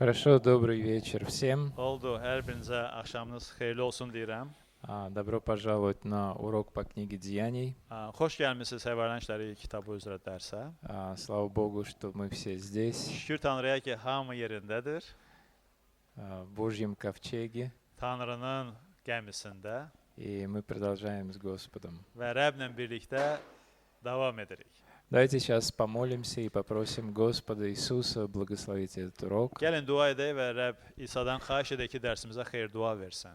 Хорошо, добрый вечер всем. Oldu. Hər birinizə axşamınız xeyirli olsun deyirəm. Добро пожаловать на урок по книге Деяний. Xoş gəlmisiniz Həvərən İşləri kitabı üzrə dərsə. Слава Богу, что мы все здесь, Şükür Tanrıya ki, hamı yerindədir. в Божьем ковчеге, Tanrının gəmisində и мы продолжаем с Господом. və Rəbblə birlikdə davam edirik. Давайте сейчас помолимся и попросим Господа Иисуса благословить этот урок. Gəlin dua edək və Rəbb İsa'dan xahiş edək ki, dərsimizə xeyir dua versin.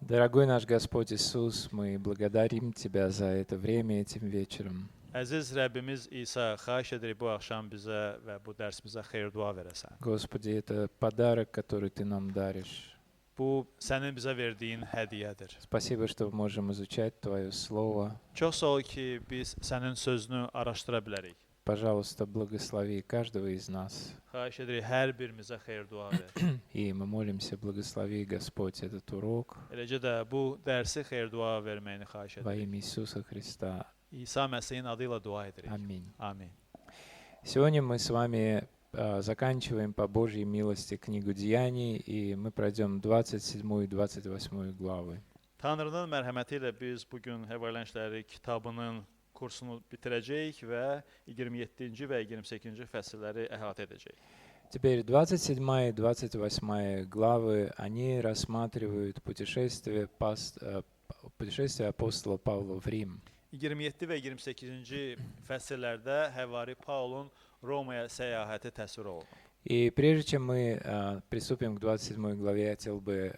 Дорогой наш Господь Иисус, мы благодарим Тебя за это время этим вечером. Əziz Rəbbimiz İsa, xahiş edirik bu axşam bizə və bu dərsimizə xeyir dua verəsən. Господи, это подарок, который Ты нам даришь. Bu sənin bizə verdiyin hədiyyədir. Спасибо, что можем изучать Твое Слово. Çox sağ ol ki, biz sənin sözünü araşdıra bilərik. Пожалуйста, благослови каждого из нас. Xahiş edirik hər birimizə xeyir dua ver. И мы молимся, благослови Господь этот урок Eləcə də bu dərsi xeyir dua verməyini xahiş во edirik. имя Иисуса Христа. İsa Məsəhin adı ilə dua edirik. Аминь. Amin. Сегодня мы с вами заканчиваем по Божьей милости книгу Деяний, и мы пройдем 27 и 28 главы. Tanrının mərhəməti ilə biz bu gün Həvərən İşləri kitabının kursunu bitirəcəyik və 27-ci və 28-ci fəsilləri əhatə edəcəyik. Теперь 27 и 28 главы, они рассматривают путешествие апостола Павла в Рим. 27 və 28-ci fəsillərdə Həvari Paulun Romaya səyahəti təsvir olunur. И прежде чем мы приступим к 27 главе, я хотел бы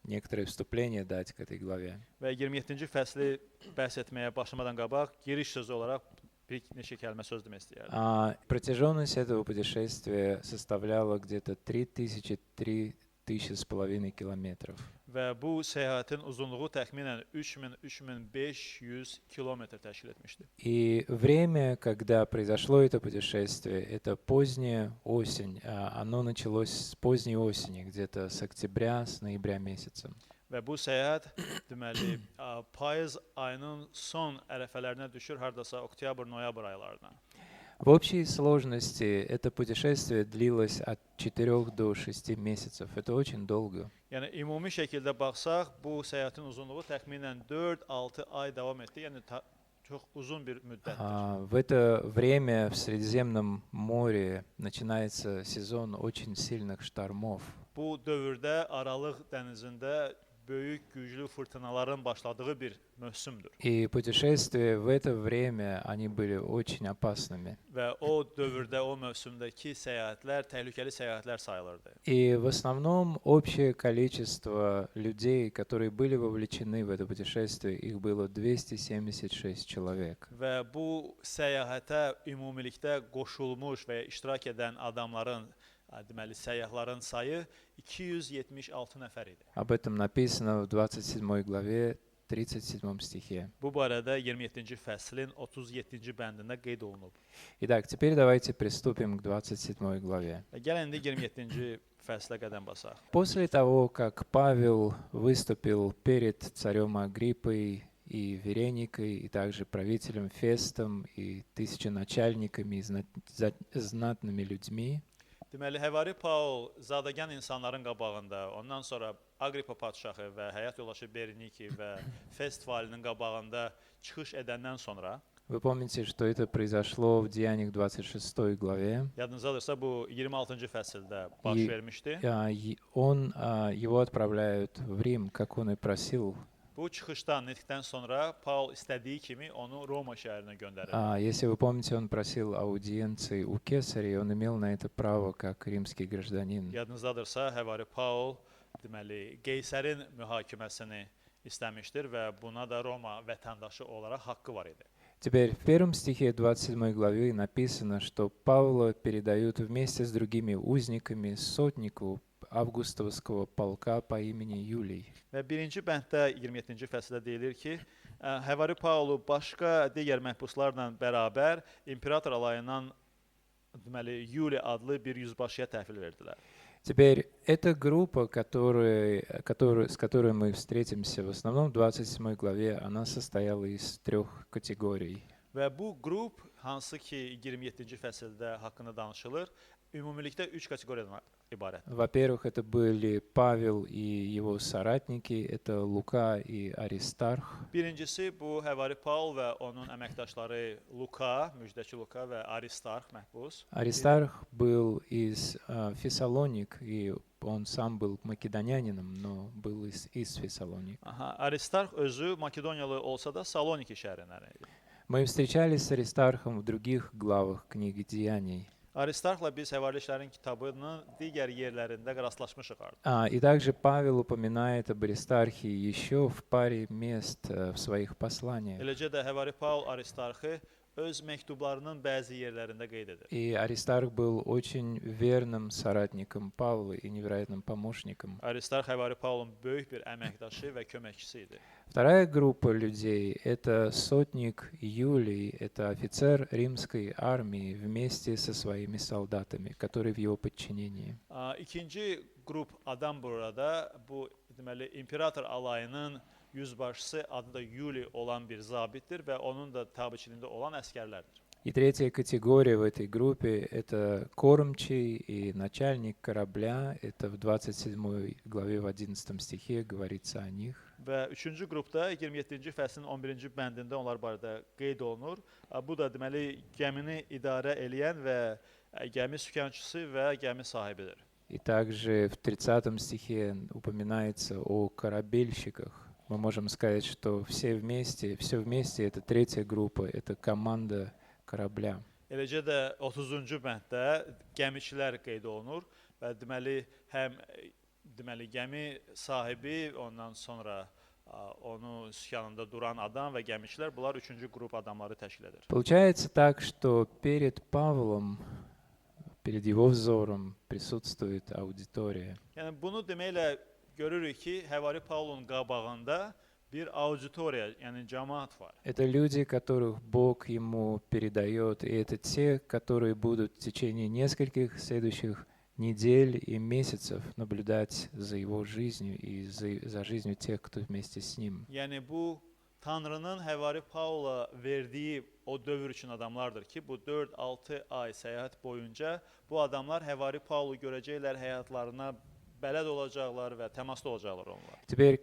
некоторые вступления дать к этой главе. Və 27-ci fəsli bəhs etməyə başlamadan qabaq giriş sözü olaraq bir neçə kəlmə söz demək istəyərdim. Протяженность этого путешествия составляла где-то 3000-3500 километров. Və bu səyahətin uzunluğu təxminən 3000-3500 kilometr təşkil etmişdi. И время, когда произошло это путешествие, это поздняя осень. Оно началось с поздней осени, где-то с октября, с ноября месяца. Və bu səyahət deməli payız ayının son ərəfələrinə düşür, hardasa oktyabr-noyabr aylarına. В общей сложности это путешествие длилось от 4 до 6 месяцев. Это очень долго. Yəni ümumi şəkildə baxsaq, bu səyahətin uzunluğu təxminən 4-6 ay davam etdi. Yəni çox uzun bir müddətdir. В это время в Средиземном море начинается сезон очень сильных штормов. Bu dövrdə Aralıq dənizində böyük güclü fırtınaların başladığı bir mövsümdür. И путешествия в это время, они были очень опасными. Və o dövrdə, o mövsümdəki səyahətlər təhlükəli səyahətlər sayılırdı. И в основном общее количество людей, которые были вовлечены в это путешествие, их было 276 человек. Və bu səyahətə ümumilikdə qoşulmuş və ya iştirak edən adamların, deməli səyyahların sayı 276 nəfər idi. Об этом написано в 27 главе, 37 стихе. Bu barədə 27-ci fəslin 37-ci bəndində qeyd olunub. Итак, теперь давайте приступим к 27 главе. Gəlin indi 27-ci fəslə qədəm basaq. После того, как Павел выступил перед царем Агриппой и Вереникой, и также правителем Фестом, и тысяченачальниками, и знатными людьми, Deməli, Həvari Paul zadəgan insanların qabağında, ondan sonra Agripa padşahı və həyat yoldaşı Beriniki və Fest valinin qabağında çıxış edəndən sonra, вы помните, что это произошло в Деяниях 26 главе, yadınızdadırsa bu 26-cı fəsildə baş vermişdi. Его отправляют в Рим, как он и просил. Bu çıxışdan, nitqdən sonra Paul istədiyi kimi onu Roma şəhərinə göndərir. Если вы помните, он просил аудиенции у кесаря, и он имел на это право как римский гражданин. Yadınızdadırsa, Həvari Paul deməli Qeysərin mühakiməsini istəmişdir və buna da Roma vətəndaşı olaraq haqqı var idi. Теперь в первом стихе 27 главы написано, что Павла передают вместе с другими узниками сотнику Августовского полка по имени Юлий. Və birinci bənddə 27-ci fəsildə deyilir ki, Həvari Paulu başqa digər məhbuslarla bərabər imperator alayından deməli Yuli adlı bir yüzbaşıya təhvil verdilər. Теперь эта группа, с которой мы встретимся в основном в 27 главе, она состояла из 3 категорий. Və bu qrup hansı ki 27-ci fəsildə haqqında danışılır, ümumilikdə 3 kateqoriyadan ibarət. Во-первых, это были Павел и его соратники, это Лука и Аристарх. Birincisi bu Həvari Paul və onun əməkdaşları Luka, müjdəçi Luka və Aristarx məhbus. Аристарх был из Фессалоник, и он сам был македонянином, но был из Фессалоник. Aha, Aristarx özü Makedoniyalı olsa da Saloniki şəhərindən idi. Мы встречались с Аристархом в других главах книги Деяний. Aristarxla biz Həvarilərin kitabının digər yerlərində rastlaşmışıq artıq. И также Павел упоминает об Аристархе еще в паре мест в своих посланиях. Eləcə də Həvari Paul Aristarxı öz məktublarının bəzi yerlərində qeyd edir. И Аристарх был очень верным соратником Павла и невероятным помощником. Aristarx Həvari Paulun böyük bir əməkdaşı və köməkçisi idi. Вторая группа людей – это сотник Юлий, это офицер римской армии вместе со своими солдатами, которые в его подчинении. İkinci qrup adam burada bu deməli imperator alayının yüzbaşısı adı da Yuli olan bir zabitdir və onun da tabiçiliyində olan əskərlərdir. И третья категория в этой группе – это кормчий и начальник корабля. Это в 27 главе, в 11 стихе говорится о них. Və üçüncü qrupda 27-ci fəslin 11-ci bəndində onlar barədə qeyd olunur. Bu da deməli gəmini idarə eləyən və gəmi sükançısı və gəmi sahibidir. И также в 30 стихе упоминается о корабельщиках. Мы можем сказать, что все вместе это третья группа, это команда корабля. Eləcə də 30-cu bənddə gəmiçilər qeyd olunur və deməli gəmi sahibi, ondan sonra onu sükanında duran adam və gəmiçilər, bunlar üçüncü qrup adamları təşkil edir. Получается так, что перед Павлом, перед его взором присутствует аудитория. Yəni bunu deməklə görürük ki, Həvari Paulun qabağında bir auditoriya, yəni cəmaət var. Это люди, которых Бог ему передает, и это те, которые будут в течение нескольких следующих недель и месяцев наблюдать за его жизнью и за жизнью тех, кто вместе с ним. Yəni bu Tanrının Həvari Paula verdiyi o dövr üçün adamlardır ki, bu 4-6 ay səyahət boyunca bu adamlar Həvari Paulu görəcəklər, həyatlarına bələd olacaqlar və təmasda olacaqlar onlar. Теперь,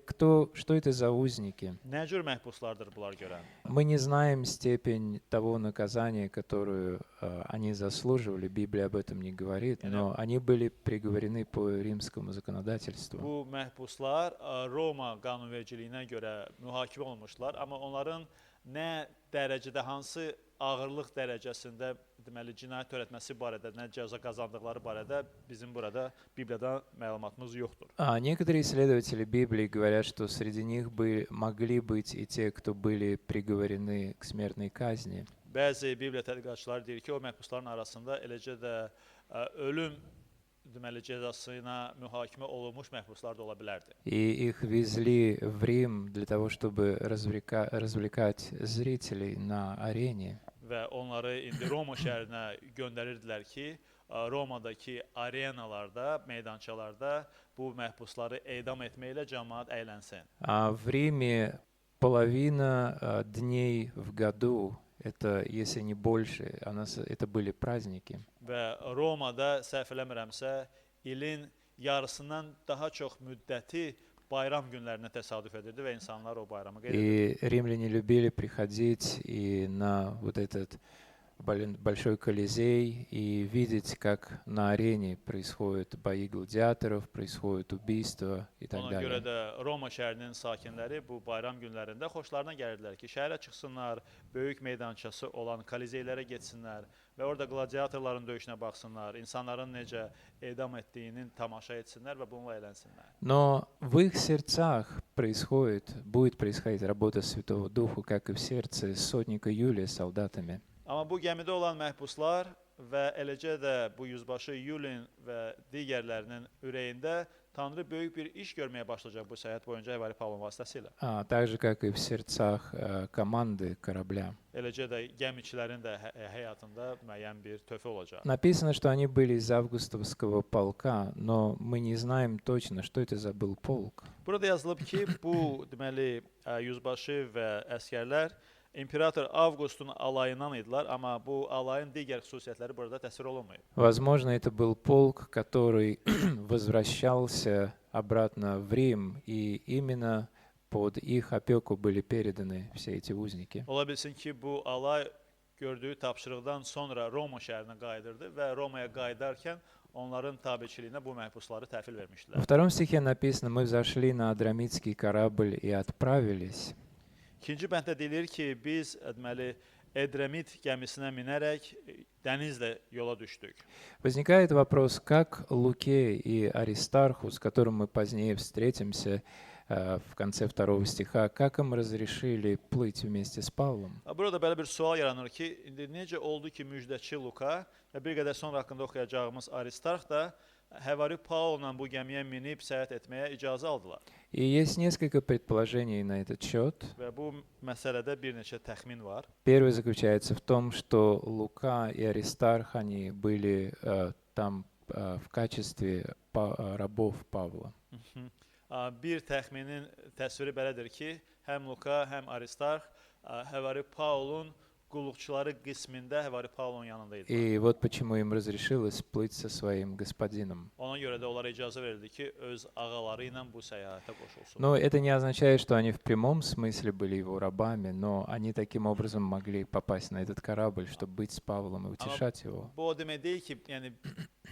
что это за узники? Nə cür məhbuslardır bunlar görən? Мы не знаем степень того наказания, которую они заслуживали, Библия об этом не говорит, но они были приговорены по римскому законодательству. Bu məhbuslar Roma qanunvericiliyinə görə mühakimə olmuşlar, amma onların nə dərəcədə, hansı ağırlıq dərəcəsində deməli cinayət törətməsi barədə, nə cəza qazandıqları barədə bizim burada Bibliyada məlumatımız yoxdur. Некоторые исследователи Библии говорят, что среди них могли быть и те, кто были приговорены к смертной казни. Bəzi Bibliya tədqiqatçıları deyir ki, o məhbusların arasında eləcə də ölüm deməli cəzasına mühakimə olunmuş məhbuslar da ola bilərdi. И их везли в Рим для того, чтобы развлекать зрителей на арене. Və onları indi Roma şəhərinə göndərirdilər ki, Romadakı arenalarda, meydançalarda bu məhbusları edam etməklə cəmaət əylənsin. В Риме половина дней в году, это, если не больше, это были праздники. Və Romada, səhv eləmirəmsə, ilin yarısından daha çox müddəti bayram günlərinə təsadüf edirdi və insanlar o bayramı qeyd edirdi. И римляне любили приходить и на вот этот большой Колизей и видеть, как на арене происходят бои гладиаторов, происходят убийства и так Ona görə далее. də Roma şəhərinin sakinləri bu bayram günlərində xoşlarına gəlirdilər ki, şəhərə çıxsınlar, böyük meydançası olan Kolizeylərə getsinlər və orada qladiatorların döyüşünə baxsınlar, insanların necə edam etdiyini tamaşa etsinlər və bununla əylənsinlər. Но в их сердцах будет происходить работа Святого Духа, как и в сердце сотника Юлия с солдатами. Amma bu gəmidə olan məhbuslar və eləcə də bu yüzbaşı Yulin və digərlərinin ürəyində Tanrı böyük bir iş görməyə başlayacaq bu səyahət boyunca Həvari Paulun vasitəsilə. Так же, как и в сердцах команды корабля. Eləcə də gəmiçilərin də həyatında müəyyən bir töhfə olacaq. Написано, что они были из августовского полка, но мы не знаем точно, что это за был полк. Burada yazılıb ki, bu deməli yüzbaşı və əskərlər İmperator Avqustun alayından idilər, amma bu alayın digər xüsusiyyətləri burada təsvir olunmayıb. Возможно, это был полк, который возвращался обратно в Рим, и именно под их опеку были переданы все эти узники. Ola bilsin ki, bu alay gördüyü tapşırıqdan sonra Roma şəhərinə qayıdırdı və Romaya qayıdarkən onların tabiçiliyinə bu məhbusları təhvil Во vermişdilər. втором стихе написано: «Мы взошли на Адрамитский корабль и отправились». İkinci bənddə deyilir ki, biz deməli Edremit gəmisinə minərək dənizlə yola düşdük. Возникает вопрос, как Луке и Аристарху, с которым мы позднее встретимся в конце второго стиха, как им разрешили плыть вместе с Павлом? Burada belə bir sual yaranır ki, indi necə oldu ki, müjdəçi Luka və bir qədər sonra haqqında oxuyacağımız Aristarx da Həvari Paulla bu gəmiyə minib səyahət etməyə icazə aldılar. И есть несколько предположений на этот счет. Və bu məsələdə bir neçə təxmin var. Первый заключается в том, что Лука и Аристарх, они были там в качестве рабов Павла. Bir təxminin təsviri belədir ki, həm Luka, həm Aristarx Həvari Paulun qulluqçuları qismində Həvari Paulun yanında idi. И вот почему им разрешилось плыть со своим господином. Ona görə də onlara icazə verildi ki, öz ağaları ilə bu səyahətə qoşulsun. Но это не означает, что они в прямом смысле были его рабами, но они таким образом могли попасть на этот корабль, чтобы быть с Павлом и утешать его. Bu o demək deyil ki, yəni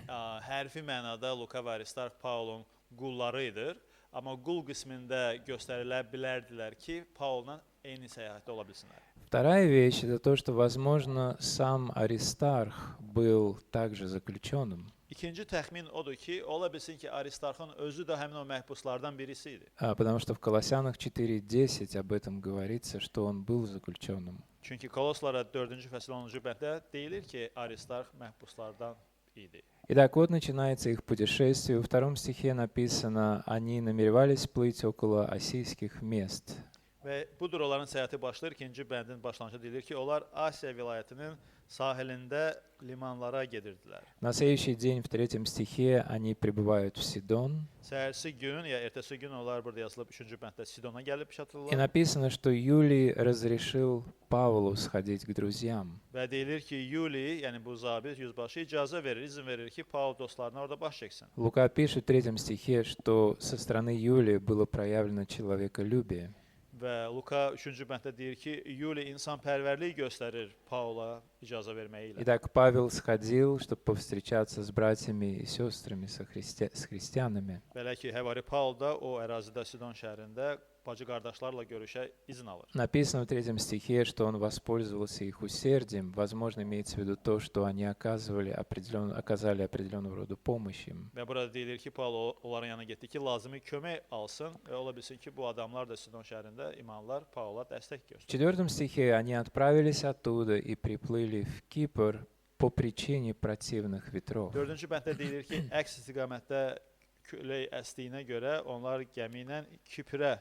hərfi mənada Luka və Aristarx Paulun qulları idi, amma qul qismində göstərilə bilərdilər ki, Paulla eyni səyahətdə ola bilsinlər. Вторая вещь — это то, что, возможно, сам Аристарх был также заключенным. İkinci təxmin odur ki, ola bilsin ki, Aristarxın özü də həmin o məhbuslardan birisi idi. Потому что в Колоссянах 4:10 об этом говорится, что он был заключенным. Çünki Koloslara 4-cü fəsil 10-cu bənddə deyilir ki, Aristarx məhbuslardan idi. Итак, вот начинается их путешествие. Во втором стихе написано: «Они намеревались плыть около Осийских мест». Və budur onların səyahəti başlayır. İkinci bəndin başlanğıcı deyilir ki, onlar Asiya vilayətinin sahilində limanlara gedirdilər. На следующий день в третьем стихе они прибывают в Сидон. Səhərsi gün ya ertəsi gün onlar burada yazılıb 3-cü bənddə Sidona gəlib И çatırlar. написано, что Юлий разрешил Павлу сходить к друзьям. Və deyilir ki, Yuli, yəni bu zabit yüzbaşı icazə verir, izin verir ki, Paul dostlarına orada baş çəksin. Лука пишет в третьем стихе, что со стороны Юлия было проявлено человеколюбие. Və Luka 3-cü bənddə deyir ki, Yuli insanpərvərlik göstərir Paula icazə verməyi ilə. Итак, Павел сходил, чтобы повстречаться с братьями и сестрами, с христианами. Belə ki, Həvari Paul da o ərazidə Sidon şəhərində bacı qardaşlarla görüşə izin alır. Написано в третьем стихе, что он воспользовался их усердием. Возможно, имеется в виду то, что они оказали определенного рода помощь им. Və burada deyilir ki, Paul onların yanına getdi ki, lazımi kömək alsın və ola bilsin ki, bu adamlar da Sidon şəhərində imanlar Paula dəstək В göstərir. четвертом стихе они отправились оттуда и приплыли в Кипр по причине противных ветров. 4-cü bənddə deyilir ki, əks istiqamətdə külək əsdiyinə görə onlar gəmi ilə Kiprə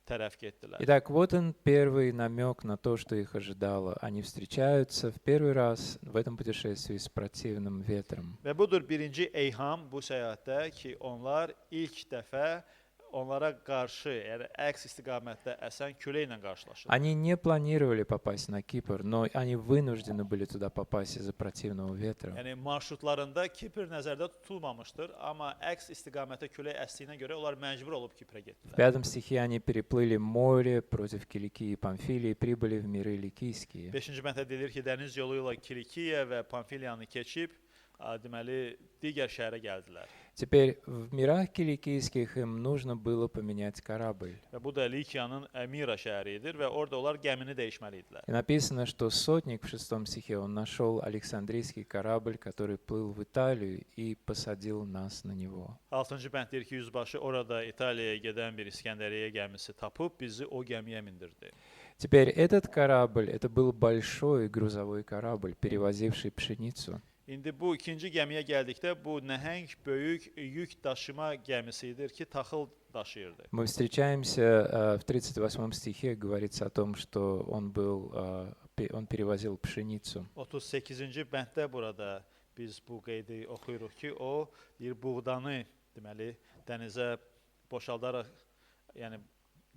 tərəf getdilər. Итак, вот он первый намек на то, что их ожидало. Они встречаются в первый раз в этом путешествии с противным ветром. Və budur birinci eyham bu səyahətdə ki, onlar ilk dəfə onlara qarşı, yəni əks istiqamətdə əsən küləklə qarşılaşır. Они не планировали попасть на Кипр, но они вынуждены были туда попасть из-за противного ветра. Yəni marşrutlarında Kipr nəzərdə tutulmamışdır, amma əks istiqamətdə külək əsdiyinə görə onlar məcbur olub Kiprə В getdilər. пятом стихе они переплыли море против Киликии и Памфилии и прибыли в миры Ликийские. 5-ci bənddə deyilir ki, dəniz yolu ilə Kilikiya və Pamfiliyanı keçib, deməli, digər şəhərə gəldilər. Теперь в мирах киликийских им нужно было поменять корабль. Və bu da Likiyanın Əmira şəhəridir və orada onlar gəmini dəyişməli idilər. И написано, что сотник в 6 стихе, он нашел Александрийский корабль, который плыл в Италию, и посадил нас на него. 6-cı bənd deyir ki, yüzbaşı orada İtaliyaya gedən bir İskəndəriyyə gəmisi tapıb bizi o gəmiyə mindirdi. Теперь этот корабль, это был большой грузовой корабль, перевозивший пшеницу. İndi bu ikinci gəmiyə gəldikdə bu nəhəng, böyük yük daşıma gəmisidir ki, taxıl daşıyırdı. Мы встречаемся в 38 стихе, говорится о том, что он перевозил пшеницу. 38-ci bənddə burada biz bu qeydi oxuyuruq ki, o deyir buğdanı, deməli, dənizə boşaldaraq, yəni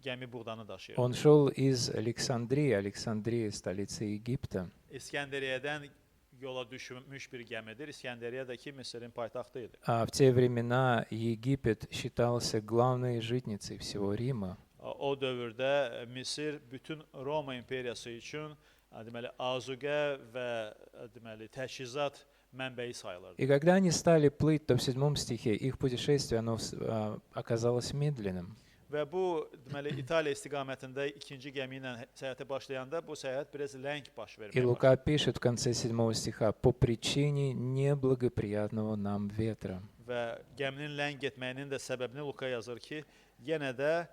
gəmi buğdanı daşıyırdı. Он шел из Александрии, Александрия — столица Египта. İskəndəriyyədən yola düşmüş bir gəmidir. İskəndəriyyə də ki, Misrin paytaxtı idi. А в те времена Египет считался главной житницей всего Рима. O dövrdə Misir bütün Roma imperiyası üçün deməli azuqə və deməli təchizat mənbəyi sayılırdı. И когда они стали плыть, то в 7 стихе их путешествие оказалось медленным. Və bu deməli İtaliya istiqamətində ikinci gəmi ilə səyahətə başlayanda bu səyahət biraz ləng baş И verməyə başladı. Лука пишет в конце 7 стиха: «По причине неблагоприятного нам ветра». Və gəminin ləng getməyinin də səbəbini Luka yazır ki, yenə də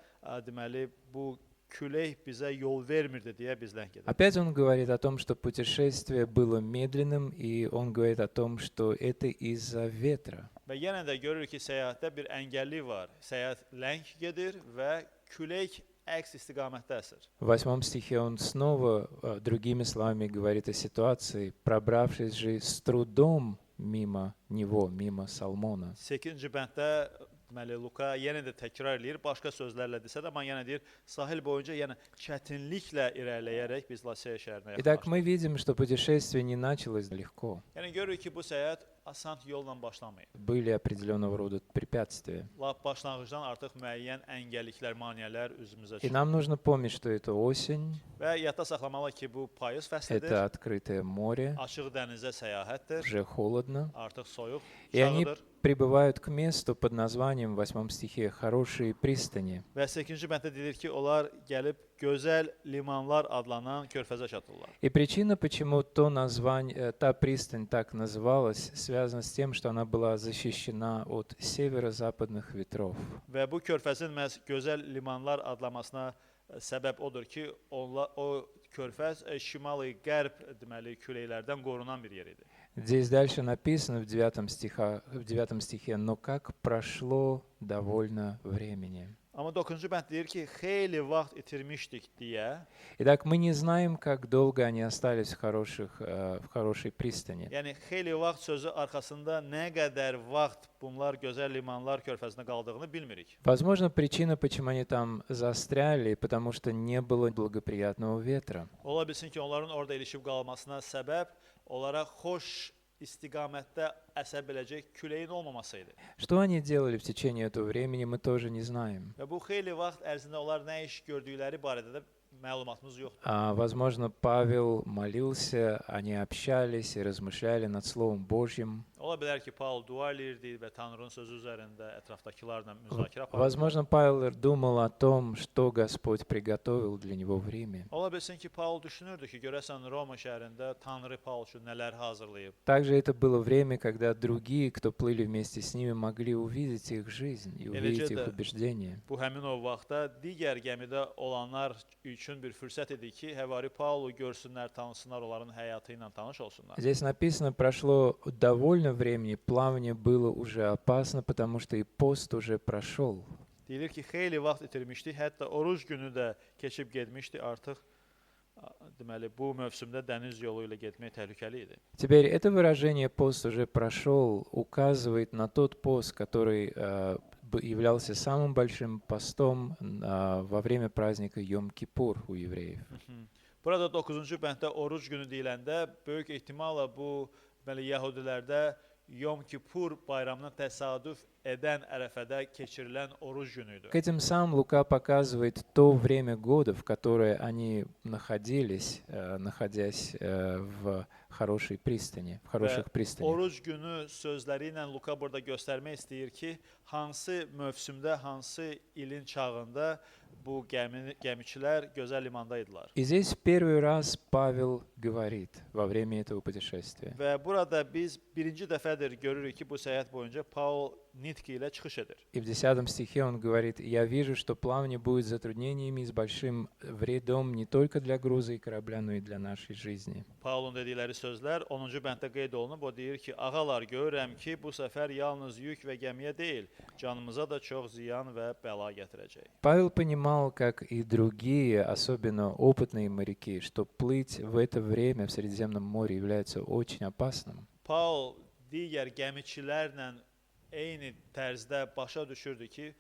deməli bu külək bizə yol vermirdi deyə biz ləng gedirdik. Опять он говорит о том, что путешествие было медленным, и он говорит о том, что это из-за ветра. Və yenə də görürük ki, səyahətdə bir əngəllik var. Səyahət ləng gedir və külək əks istiqamətdə əsir. В 8 стихе он снова другими словами говорит о ситуации, пробравшись же с трудом мимо него, мимо Салмона. 8-ci bənddə deməli Luka yenə də təkrar eləyir, başqa sözlərlə desə də, amma yenə deyir, sahil boyunca yenə çətinliklə irəliləyərək biz Laseya şəhərinə Итак, yaxınlaşdıq. мы видим, что путешествие не началось легко. Yəni görürük ki, bu səyahət asan yolla başlamayıb. Были определенного рода препятствия. Lap başlanğıcdan artıq müəyyən əngəlliklər, maneələr üzümüzə И çıxır. нам нужно помнить, что это осень, Və yadda saxlamalı ki, bu payız fəslidir. это открытое море, Açıq dənizə səyahətdir. уже холодно. Artıq soyuq И они çağıdır. прибывают к месту под названием в 8 стихе «Хорошие пристани». Və 8-ci bənddə deyilir ki, onlar gəlib gözəl limanlar adlanan körfəzə çatırlar. И причина, почему то название, та пристань так называлась, связана с тем, что она была защищена от северо-западных ветров. Və bu körfəzin məhz gözəl limanlar adlamasına səbəb odur ki, o körfəz şimali-qərb deməli küləklərdən qorunan bir yer idi. Здесь дальше написано в 9 стихе: «Но как прошло довольно времени». Amma 9-cu bənd deyir ki, xeyli vaxt itirmişdik deyə. Итак, мы не знаем, как долго они остались в хорошей пристани. Yəni xeyli vaxt sözü arxasında nə qədər vaxt bunlar gözəl limanlar körfəzində qaldığını bilmirik. Возможно, причина, почему они там застряли, потому что не было благоприятного ветра. Ola bilsin ki, onların orada ilişib qalmasına səbəb onlara xoş istiqamətdə əsə biləcək küləyin olmaması idi. Что они делали в течение этого времени, мы тоже не знаем. Və bu xeyli vaxt ərzində onlar nə iş gördükləri barədə də məlumatımız yoxdur. Возможно, Павел молился, они общались и размышляли над Словом Божьим. Ola bilər ki, Paul dua eləyirdi və Tanrının sözü üzərində ətrafdakılarla müzakirə aparırdı. Возможно, Павел думал о том, что Господь приготовил для него в Риме. Ola bilsin ki, Paul düşünürdü ki, görəsən Roma şəhərində Tanrı Paul üçün nələr hazırlayıb. Также это было время, когда другие, кто плыли вместе с ними, могли увидеть их жизнь и увидеть их убеждения. Bu həmin o vaxtda digər gəmidə olanlar üçün bir fürsət idi ki, Həvari Paulu görsünlər, tanısınlar, onların həyatı ilə tanış olsunlar. Здесь написано, прошло довольно времени, плавание было уже опасно, потому что и пост уже прошел. Deyilir ki, xeyli vaxt itirmişdi, hətta oruc günü də keçib getmişdi, artıq deməli bu mövsümdə dəniz yolu ilə getmək təhlükəli idi. Теперь это выражение «пост уже прошел» указывает на тот пост, который являлся самым большим постом во время праздника Йом-Кипур у евреев. Burada 9-cu bənddə oruc günü deyiləndə böyük ehtimalla bu deməli Yəhudilərdə Yom Kipur bayramına təsadüf edən ərəfədə keçirilən oruc günü idi. К этим самым Лука показывает то время года, в которое они находились, находясь в хорошей пристани, в хороших пристанях. Oruc günü sözləri ilə Luka burada göstərmək istəyir ki, hansı mövsümdə, hansı ilin çağında bu gəmiçilər gözəl limanda idilər. И здесь первый раз Павел говорит во время этого путешествия. Və burada biz birinci dəfədir görürük ki, bu səyahət boyunca Paul nitq ilə çıxış edir. И в 10 стихе он говорит: «Я вижу, что плавание будет затруднениями и с большим вредом не только для груза и корабля, но и для нашей жизни». Paulun dedikləri sözlər 10-cu bənddə qeyd olunub. O deyir ki, ağalar görürəm ki, bu səfər yalnız yük və gəmiyə deyil, canımıza da çox ziyan və bəla gətirəcək. Павел понимал, как и другие, особенно опытные моряки, что плыть в это время в Средиземном море является очень опасным. Paul digər gəmiçilərlə eyni tərzdə başa düşürdü ki,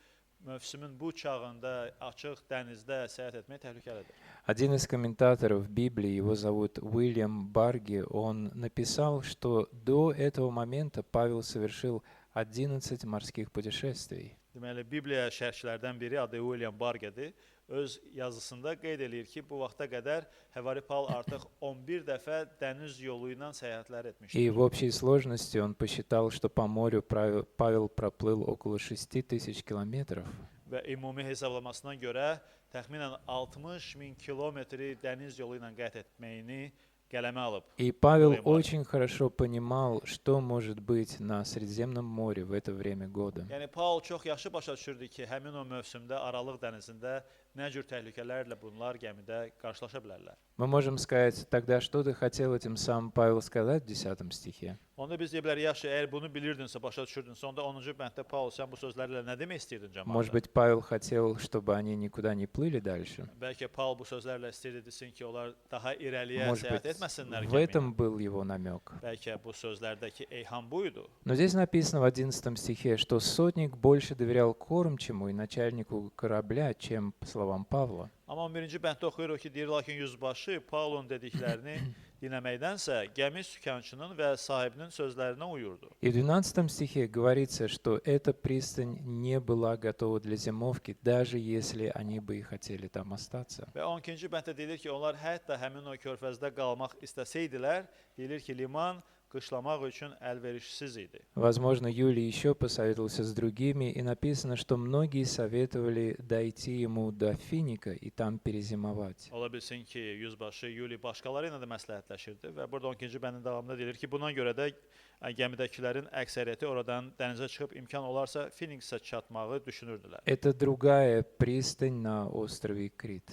mövsümün bu çağında açıq dənizdə səyahət etmək təhlükəlidir. Один из комментаторов Библии, его зовут Уильям Барги, он написал, что до этого момента Павел совершил 11 морских путешествий. Deməli, Bibliya şərhçilərdən biri adı William Bargedir. Öz yazısında qeyd eləyir ki, bu vaxta qədər Həvari Paul artıq 11 dəfə dəniz yolu ilə səyahətlər etmişdir. И в общей сложности он посчитал, что по морю Павел проплыл около 6000 километров. Və ümumi hesablamasına görə təxminən 60.000 kilometri dəniz yolu ilə qət etməyini qələmə alıb. И Павел Уильям Барги. очень хорошо понимал, что может быть на Средиземном море в это время года. Yəni Paul çox yaxşı başa düşürdü ki, həmin o mövsümdə Aralıq dənizində nə cür təhlükələrlə bunlar gəmidə qarşılaşa bilərlər. Мы можем сказать, тогда что ты хотел этим самым Павел сказать в 10 стихе? Onda biz deyə bilərik, yaxşı, əgər bunu bilirdinsə, başa düşürdünsə, onda 10-cu bənddə Paul sən bu sözlərlə nə demək istəyirdin Может cəmaata? быть, Павел хотел, чтобы они никуда не плыли dальше? Bəlkə Paul bu sözlərlə istəyirdi desin ki, onlar daha irəliyə Может səyahət быть, etməsinlər в gəmi ilə. этом был его намек. Bəlkə bu sözlərdəki eyham buydu. Но здесь написано в 11 стихе, что сотник больше доверял кормчему и начальнику корабля, чем словам Павла. Amma 11-ci bənddə oxuyuruq ki, deyir, lakin yüzbaşı Paulun dediklərini dinləməkdənsə gəmi sükançının və sahibinin sözlərinə uyurdu. И в 12 стихе говорится, что эта пристань не была готова для зимовки, даже если они бы и хотели там остаться. Və 12-ci bənddə deyilir ki, onlar hətta həmin o körfəzdə qalmaq istəsəydilər, deyilir ki, liman qışlamaq üçün əlverişsiz idi. Возможно, Юлий еще посоветовался с другими, и написано, что многие советовали дойти ему до Финика и там перезимовать. Ola bilsin ki, yüzbaşı Yuli başqaları ilə də məsləhətləşirdi və burada 12-ci bəndin davamında deyilir ki, buna görə də gəmidəkilərin əksəriyyəti oradan dənizə çıxıb imkan olarsa Finiksə çatmağı düşünürdülər. Это другая пристань на острове Крит.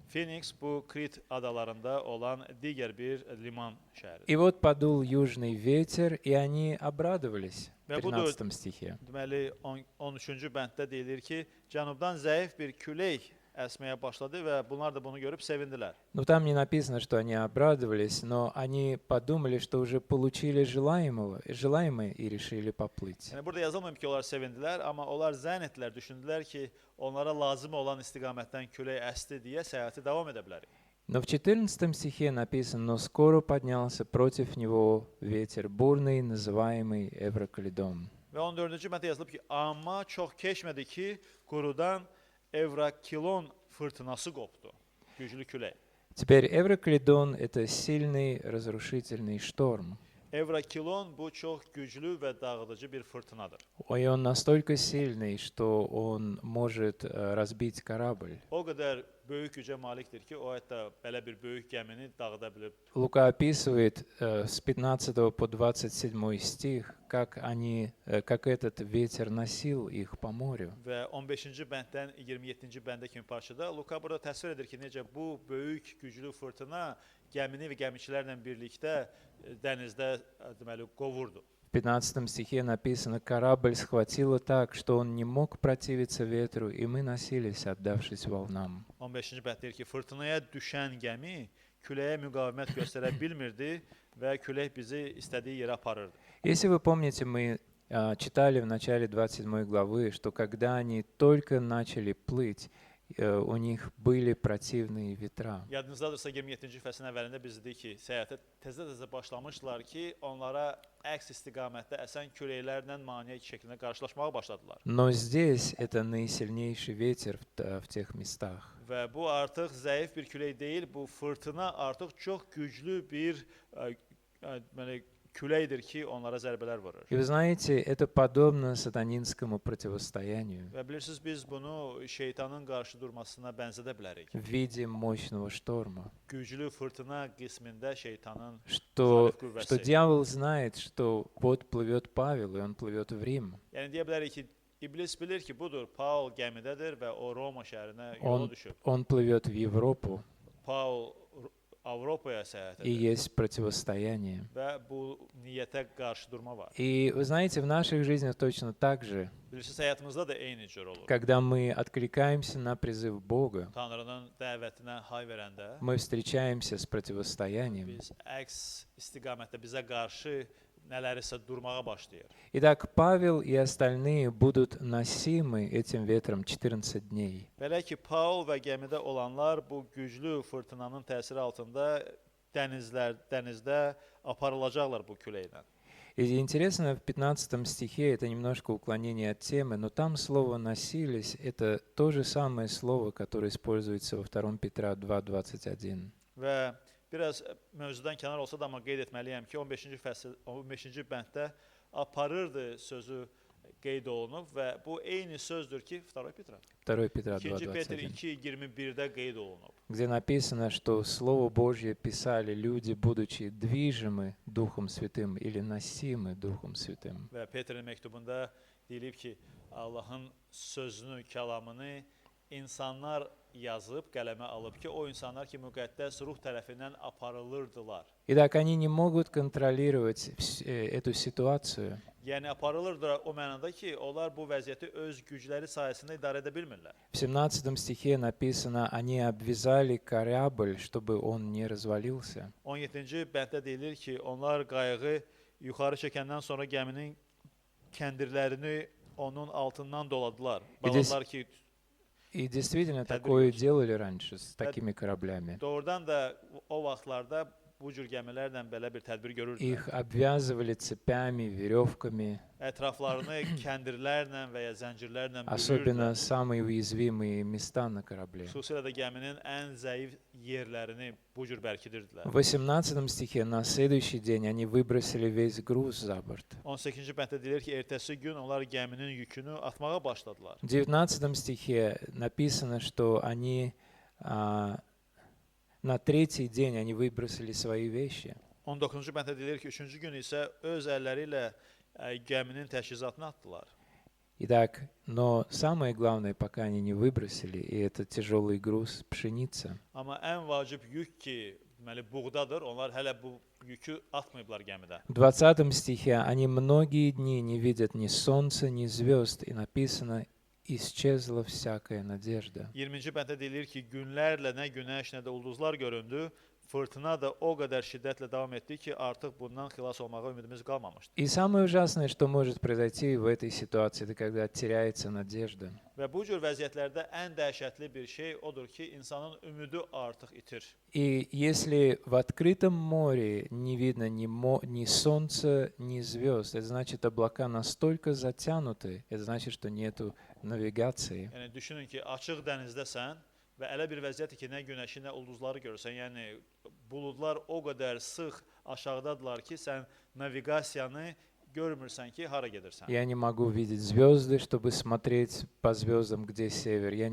Phoenix bu Krit adalarında olan digər bir liman şəhəridir. И вот подул южный ветер, и они обрадовались в Və budur, 13 стихе. deməli 13-cü bənddə deyilir ki, cənubdan zəif bir külək əsməyə başladı və bunlar da bunu görüb sevindilər. Ну, там не написано, что они обрадовались, но они подумали, что уже получили желаемое и решили поплыть. Yəni burada yazılmır ki, onlar sevindilər, amma onlar zənn etdilər, düşündülər ki, onlara lazım olan istiqamətdən külək əsdi deyə səyahəti davam edə bilərik. Но в 14 стихе написано, но скоро поднялся против него ветер бурный, называемый Эврокалидон. Və 14-cü bənddə yazılıb ki, amma çox keçmədi ki, qurudan Evrakilon fırtınası qopdu, güclü külək. Теперь Эврокалидон — это сильный разрушительный шторм. Evrakilon bu çox güclü və dağıdıcı bir fırtınadır. И он настолько сильный, что он может разбить корабль. O qədər böyük gücə malikdir ki, o hətta belə bir böyük gəmini dağıda bilib. Лука описывает с 15 по 27 стих, как этот ветер носил их по морю. Və 15-ci bənddən 27-ci bəndə kimi parçada Luka burada təsvir edir ki, necə bu böyük güclü fırtına gəmini və gəmiçilərlə birlikdə dənizdə deməli qovurdu. В 15 стихе написано, корабль схватило так, что он не мог противиться ветру, и мы носились, отдавшись волнам. 15-ci bənd deyir ki, fırtınaya düşən gəmi küləyə müqavimət göstərə bilmirdi və külək bizi istədiyi yerə aparırdı. Если вы помните, мы читали в начале 27 главы, что когда они только начали плыть, у них были противные ветра. Yadınızdadırsa 27-ci fəslin əvvəlində biz dedik ki, səyahətə təzə başlamışdılar ki, onlara əks istiqamətdə əsən küləklərlə maneə şəklində qarşılaşmağa başladılar. Но здесь это наисильнейший ветер в тех местах. Və bu artıq zəif bir külək deyil, bu fırtına artıq çox güclü bir küləkdir ki, onlara zərbələr vurur. И вы знаете, это подобно сатанинскому противостоянию Və bilirsiniz, biz bunu şeytanın qarşı durmasına bənzədə bilərik. в виде mощного шторма. Güclü fırtına qismində şeytanın Что zəif qüvvəsi. дьявол знает, что вот плывет Павел, и он плывет в Рим. Yəni deyə bilərik ki, İblis bilir ki, budur, Paul gəmidədir və o Roma şəhərinə yola düşüb. Он плывет в Европу, Paul Avropaya səyahət и edir есть противостояние. və bu niyyətə qarşı durma var. И вы знаете, в наших жизнях точно так же, Bilirsiniz, həyatımızda da eyni cür olur. когда мы откликаемся на призыв Бога, Tanrının dəvətinə hay verəndə мы встречаемся с противостоянием. biz əks istiqamətdə bizə qarşı nələrisə durmağa başlayır. Итак, Павел и остальные будут носимы этим ветром 14 дней. Belə ki, Paul və gəmidə olanlar bu güclü fırtınanın təsiri altında dənizdə aparılacaqlar bu küləklə. И интересно, в 15 стихе, это немножко уклонение от темы, но там слово «носились» — это то же самое слово, которое используется во 2 Петра 2:21. Və biraz mövzudan kənar olsa da amma qeyd etməliyəm ki, 15-ci bənddə aparırdı sözü qeyd olunub və bu eyni sözdür ki, 2 Petra. 2 Петра 2 Petr 2:21. 2:21-də qeyd olunub. Где написано, что Слово Божье писали люди, будучи движимы Духом Святым или носимы Духом Святым. Və Petrin məktubunda deyilib ki, Allahın sözünü, kəlamını insanlar yazıb, qələmə alıb ki, o insanlar ki, müqəddəs ruh tərəfindən aparılırdılar. Итак, они не могут контролировать эту ситуацию. Yəni aparılırdılar o mənada ki, onlar bu vəziyyəti öz gücləri sayəsində idarə edə bilmirlər. В 17 стихе написано, они обвязали корабль, чтобы он не развалился. 17-ci bənddə deyilir ki, onlar qayığı yuxarı çəkəndən sonra gəminin kəndirlərini onun altından doladılar. Bağladılar ki, И действительно Тədbir такое görürsün. делали раньше с такими кораблями. doğrudan da o vaxtlarda bu cür gəmilərlə belə bir tədbir görürdülər. Их обвязывали цепями, веревками. Ətraflarını kəndirlərlə və ya zəncirlərlə Особенно bürüyürdülər. самые уязвимые места на корабле. Xüsusilə də gəminin ən zəif yerlərini bu cür bərkidirdilər. В 18 стихе на следующий день они выбросили весь груз за борт. 18-ci bənddə deyilir ki, ertəsi gün onlar gəminin yükünü atmağa başladılar. В 19 стихе написано, что они на третий день они выбросили свои вещи. 19-cu bənddə deyilir ki, 3-cü gün isə öz əlləri ilə gəminin təchizatını atdılar. Итак, но самое главное, пока они не выбросили, и это тяжелый груз пшеница. Amma ən vacib yük ki, deməli buğdadır, onlar hələ bu yükü atmayıblar gəmidə. В 20 стихе они многие дни не видят ни солнца, ни звезд, и написано «исчезла всякая надежда». 20-ci bənddə deyilir ki, günlərlə nə günəş, nə də ulduzlar göründü. Fırtına da o qədər şiddətlə davam etdi ki, artıq bundan xilas olmağa ümidimiz qalmamışdı. И самое ужасное, что может произойти в этой ситуации, это когда теряется надежда. Və bu cür vəziyyətlərdə ən dəhşətli bir şey odur ki, insanın ümidi artıq itir. И если в открытом море не видно ни солнца, ни звезд, это значит, облака настолько затянуты, это значит, что нету навигации. Yəni düşünün ki, açıq dənizdəsən və elə bir vəziyyətdir ki, nə günəşi, nə ulduzları görürsən. Yəni buludlar o qədər sıx aşağıdadılar ki, sən naviqasiyanı görmürsən ki, hara gedirsən. Я не могу видеть звезды, чтобы смотреть по звездам, где север. Я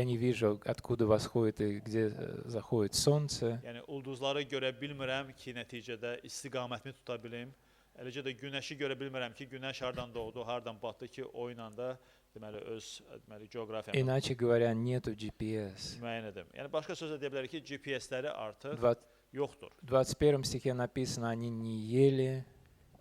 не вижу, откуда восходит и где заходит солнце. Yəni ulduzları görə bilmirəm ki, nəticədə istiqamətimi tuta bilim. Eləcə də günəşi görə bilmirəm ki, günəş hardan doğdu, hardan batdı ki, o ilə də deməli öz coğrafiyamı Иначе говоря, нету GPS. müəyyən edim. Yəni başqa sözlə deyə bilərik ki, GPS-ləri artıq yoxdur. В 21 стихе написано, они не ели.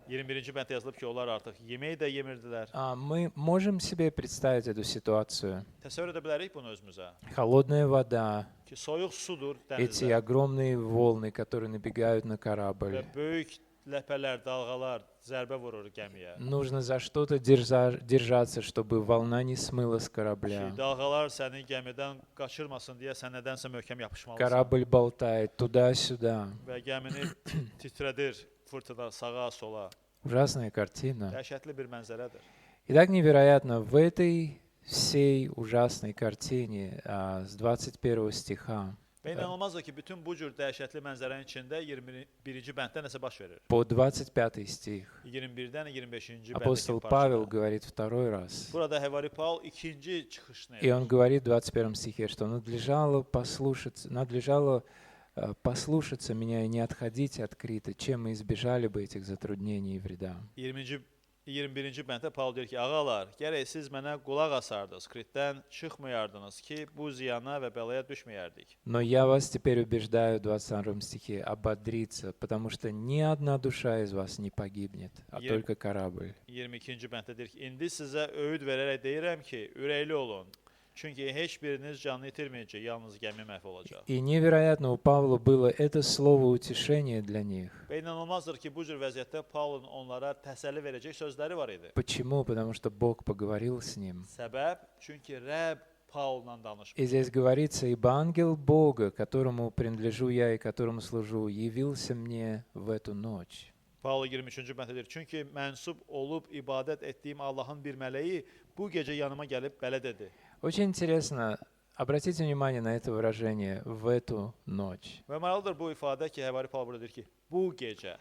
21-ci bənddə yazılıb ki, onlar artıq yemək də yemirdilər. Мы можем себе представить эту ситуацию. Təsəvvür edə bilərik bunu özümüzə. Холодная вода, Ki, soyuq sudur эти dənizdə огромные волны, которые набегают на və корабль. böyük ləpələr, dalğalar zərbə vurur gəmiyə. Нужно за что-то держаться, чтобы волна не смыла с Ki, корабля. dalğalar səni gəmidən qaçırmasın deyə sən nədənsə möhkəm yapışmalısan. Корабль болтает туда-сюда. Və gəmini titrədir fırtına sağa, sola. Ужасная картина. Dəhşətli bir mənzərədir. И так невероятно, в этой всей ужасной картине с 21 стиха Və inanılmazdır ki, bütün bu cür dəhşətli mənzərənin içində 21-ci bənddə nəsə baş verir. по 25 стих 21-dən 25-ci апостол bəndəki Павел parçada. говорит второй раз. Burada Həvari Paul ikinci çıxışını И edir. он говорит в 21 стихе, что надлежало послушаться меня и не отходить от Крита, чем мы избежали бы этих затруднений и вреда. 21-ci bənddə Paul deyir ki, ağalar, gərək siz mənə qulaq asardınız, Kritdən çıxmayardınız ki, bu ziyana və bəlaya düşməyərdik. Но я вас теперь убеждаю в 22 стихе ободриться, потому что ни одна душа из вас не погибнет, а только корабль. 22-ci bənddə deyir ki, indi sizə öyüd verərək deyirəm ki, ürəkli olun. Çünki heç biriniz canını itirməyəcək, yalnız gəmi məhv olacaq. И невероятно, у Павла было это слово утешения для них. Və inanılmazdır ki, bu cür vəziyyətdə Paulun onlara təsəlli verəcək sözləri var idi. Почему? Потому что Бог поговорил с ним. Səbəb, çünki Rəbb Paulla danışmışdı. И здесь говорится, ибо ангел Бога, которому принадлежу я и которому служу, явился мне в эту ночь. Paul 23-cü bənddə deyir, çünki mənsub olub ibadət etdiyim Allahın bir mələyi bu gecə yanıma gəlib belə dedi. Очень интересно, обратите внимание на это выражение «в эту ночь». Və maraqlıdır bu ifadə ki, Həvari Paul burada deyir ki, bu gecə.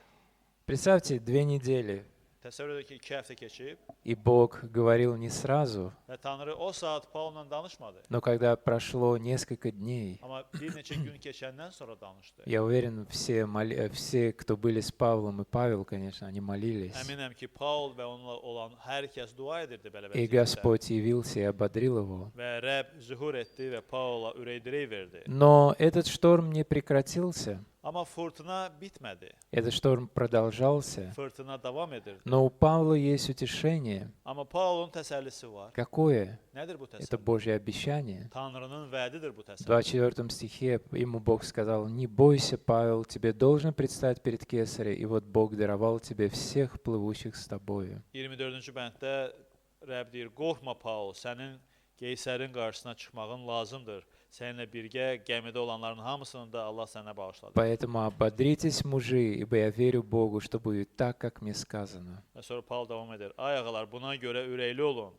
Представьте, 2 недели, Təsəvvür edin ki, 2 həftə keçib и Бог говорил не сразу, və Tanrı o saat Paulla danışmadı. но когда прошло несколько дней, Amma bir neçə gün keçəndən sonra danışdı. я уверен, все, кто были с Павлом, и Павел, конечно, они молились. Əminəm ki, Paul və onunla olan hər kəs dua edirdi belə И vəziyyətdə. Господь явился и ободрил его. Və Rəbb zühur etdi və Paula ürək-dirək verdi. Но этот шторм не прекратился, Amma fırtına bitmədi. этот шторм продолжался. Fırtına davam edirdi. Но у Павла есть утешение. Amma Paulun təsəllisi var. Какое? Nədir bu Это təsəlli? Божье обещание. Tanrının vədidir bu В təsəlli. 24 стихе ему Бог сказал: «Не бойся, Павел, тебе должно предстать перед Кесарем, и вот Бог даровал тебе всех плывущих с тобою». 24-cü bənddə Rəbb deyir, qorxma Paul, sənin Qeysərin qarşısına çıxmağın lazımdır. Səninlə birgə gəmidə olanların hamısını da Allah sənə bağışladı. Поэтому ободритесь, мужи, ибо я верю Богу, что будет так, как мне сказано. Və sonra Paul davam edir. Ay ağalar, buna görə ürəkli olun.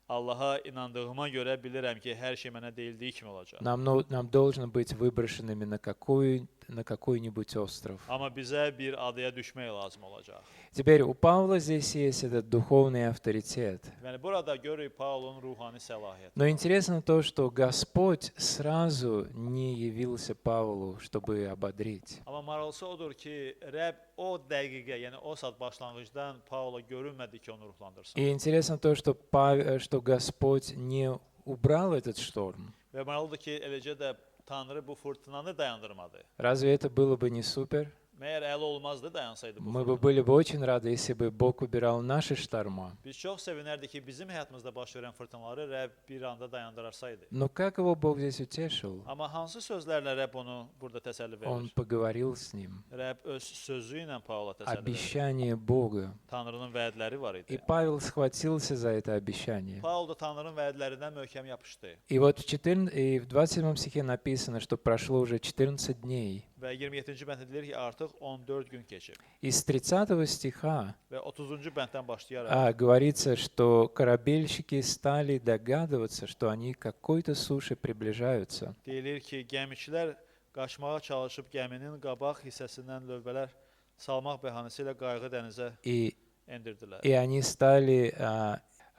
Allaha inandığıma görə bilirəm ki, hər şey mənə deyildiyi kimi olacaq. Нам должно быть выброшенными на какой-нибудь остров. Amma bizə bir adaya düşmək lazım olacaq. Теперь у Павла здесь есть этот духовный авторитет. Yəni burada görürük Paulun ruhani səlahiyyəti. Но интересно то, что Господь sразу не явился Павлу, чтобы ободрить. Amma maraqlısı odur ki, Rəbb o dəqiqə, yəni o saat başlanğıcdan Paula görünmədi ki, onu ruhlandırsın. И интересно то, что Господь не убрал этот шторм. Və maraqlıdır ki, eləcə də Tanrı bu fırtınanı dayandırmadı. Разве это было бы не супер? Məyər əli olmazdı dayansaydı bu Мы бы fırtına. были бы очень rады, если бы Бог убирал наши шторма. Biz çox sevinərdik ki, bizim həyatımızda baş verən fırtınaları Rəbb bir anda dayandırarsaydı. Но как его Бог здесь утешил? Amma hansı sözlərlə Rəbb onu burada təsəlli Он verir? поговорил с ним. Rəbb öz sözü ilə Paula təsəlli verir. Обещание Бога. Tanrının vədləri var И idi. Павел схватился за это обещание. Paul da Tanrının vədlərindən möhkəm yapışdı. И вот в 27 стихе написано, что прошло уже 14 дней. Və 27-ci bənddə deyilir ki, artıq 14 gün keçib. Из 30 стиха Və 30-cu bənddən başlayaraq говорится, что корабельщики стали догадываться, что они к какой-то суше приближаются. deyilir ki, gəmiçilər qaçmağa çalışıb gəminin qabaq hissəsindən lövbələr salmaq bəhanəsi ilə qayığı dənizə endirdilər. И они стали,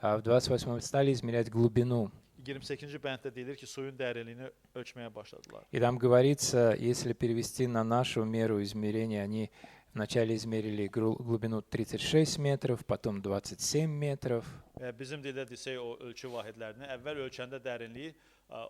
в 28 стали измерять глубину. 28-ci bənddə deyilir ki, suyun dərinliyini ölçməyə başladılar. И там говорится, если перевести на нашу меру измерения, они вначале измерили глубину 36 метров, потом 27 метров. Və bizim dildə desək o ölçü vahidlərini əvvəl ölçəndə dərinliyi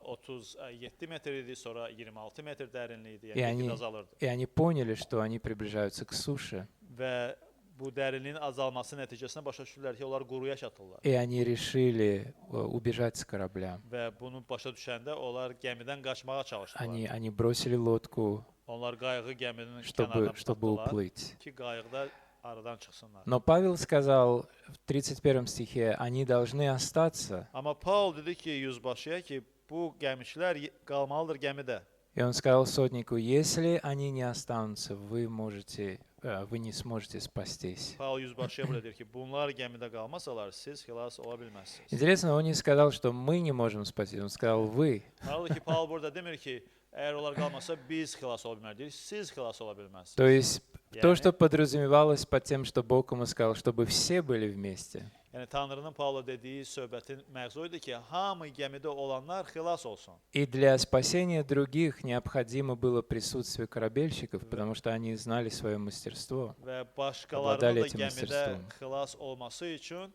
37 metr idi, sonra 26 metr dərinliyi idi, yəni azalırdı. И они поняли, что они приближаются к суше. Və bu dərinliyin azalması nəticəsində başa düşdülər ki, onlar quruya çatırlar. И они решили убежать с корабля. Və bunu başa düşəndə onlar gəmidən qaçmağa çalışdılar. Они бросили лодку, Onlar qayığı gəminin kənarına чтобы atdılar уплыть. ki, qayıqda aradan çıxsınlar. Но Павел сказал в 31 стихе, они должны остаться. Amma Paul dedi ki, yüzbaşıya ki, bu gəmiçilər qalmalıdır gəmidə. И он сказал сотнику, если они не останутся, вы не сможете спастись. Paul yüzbaşıya belə deyir ki, bunlar gəmidə qalmasalar, siz xilas ola bilməzsiniz. Интересно, он не сказал, что мы не можем спастись, он сказал вы. Halbuki ki, Paul burada demir ki, əgər onlar qalmasa biz xilas ola bilmərik, siz xilas ola bilməzsiniz. То есть то, что подразумевалось под тем, что Бог ему сказал, чтобы все были вместе. Yəni Tanrının Paula dediyi söhbətin məqsədi idi ki, hamı gəmidə olanlar xilas olsun. И для спасения других необходимо было присутствие корабельщиков, потому что они знали свое мастерство. Və başqalarının da gəmidə xilas olması üçün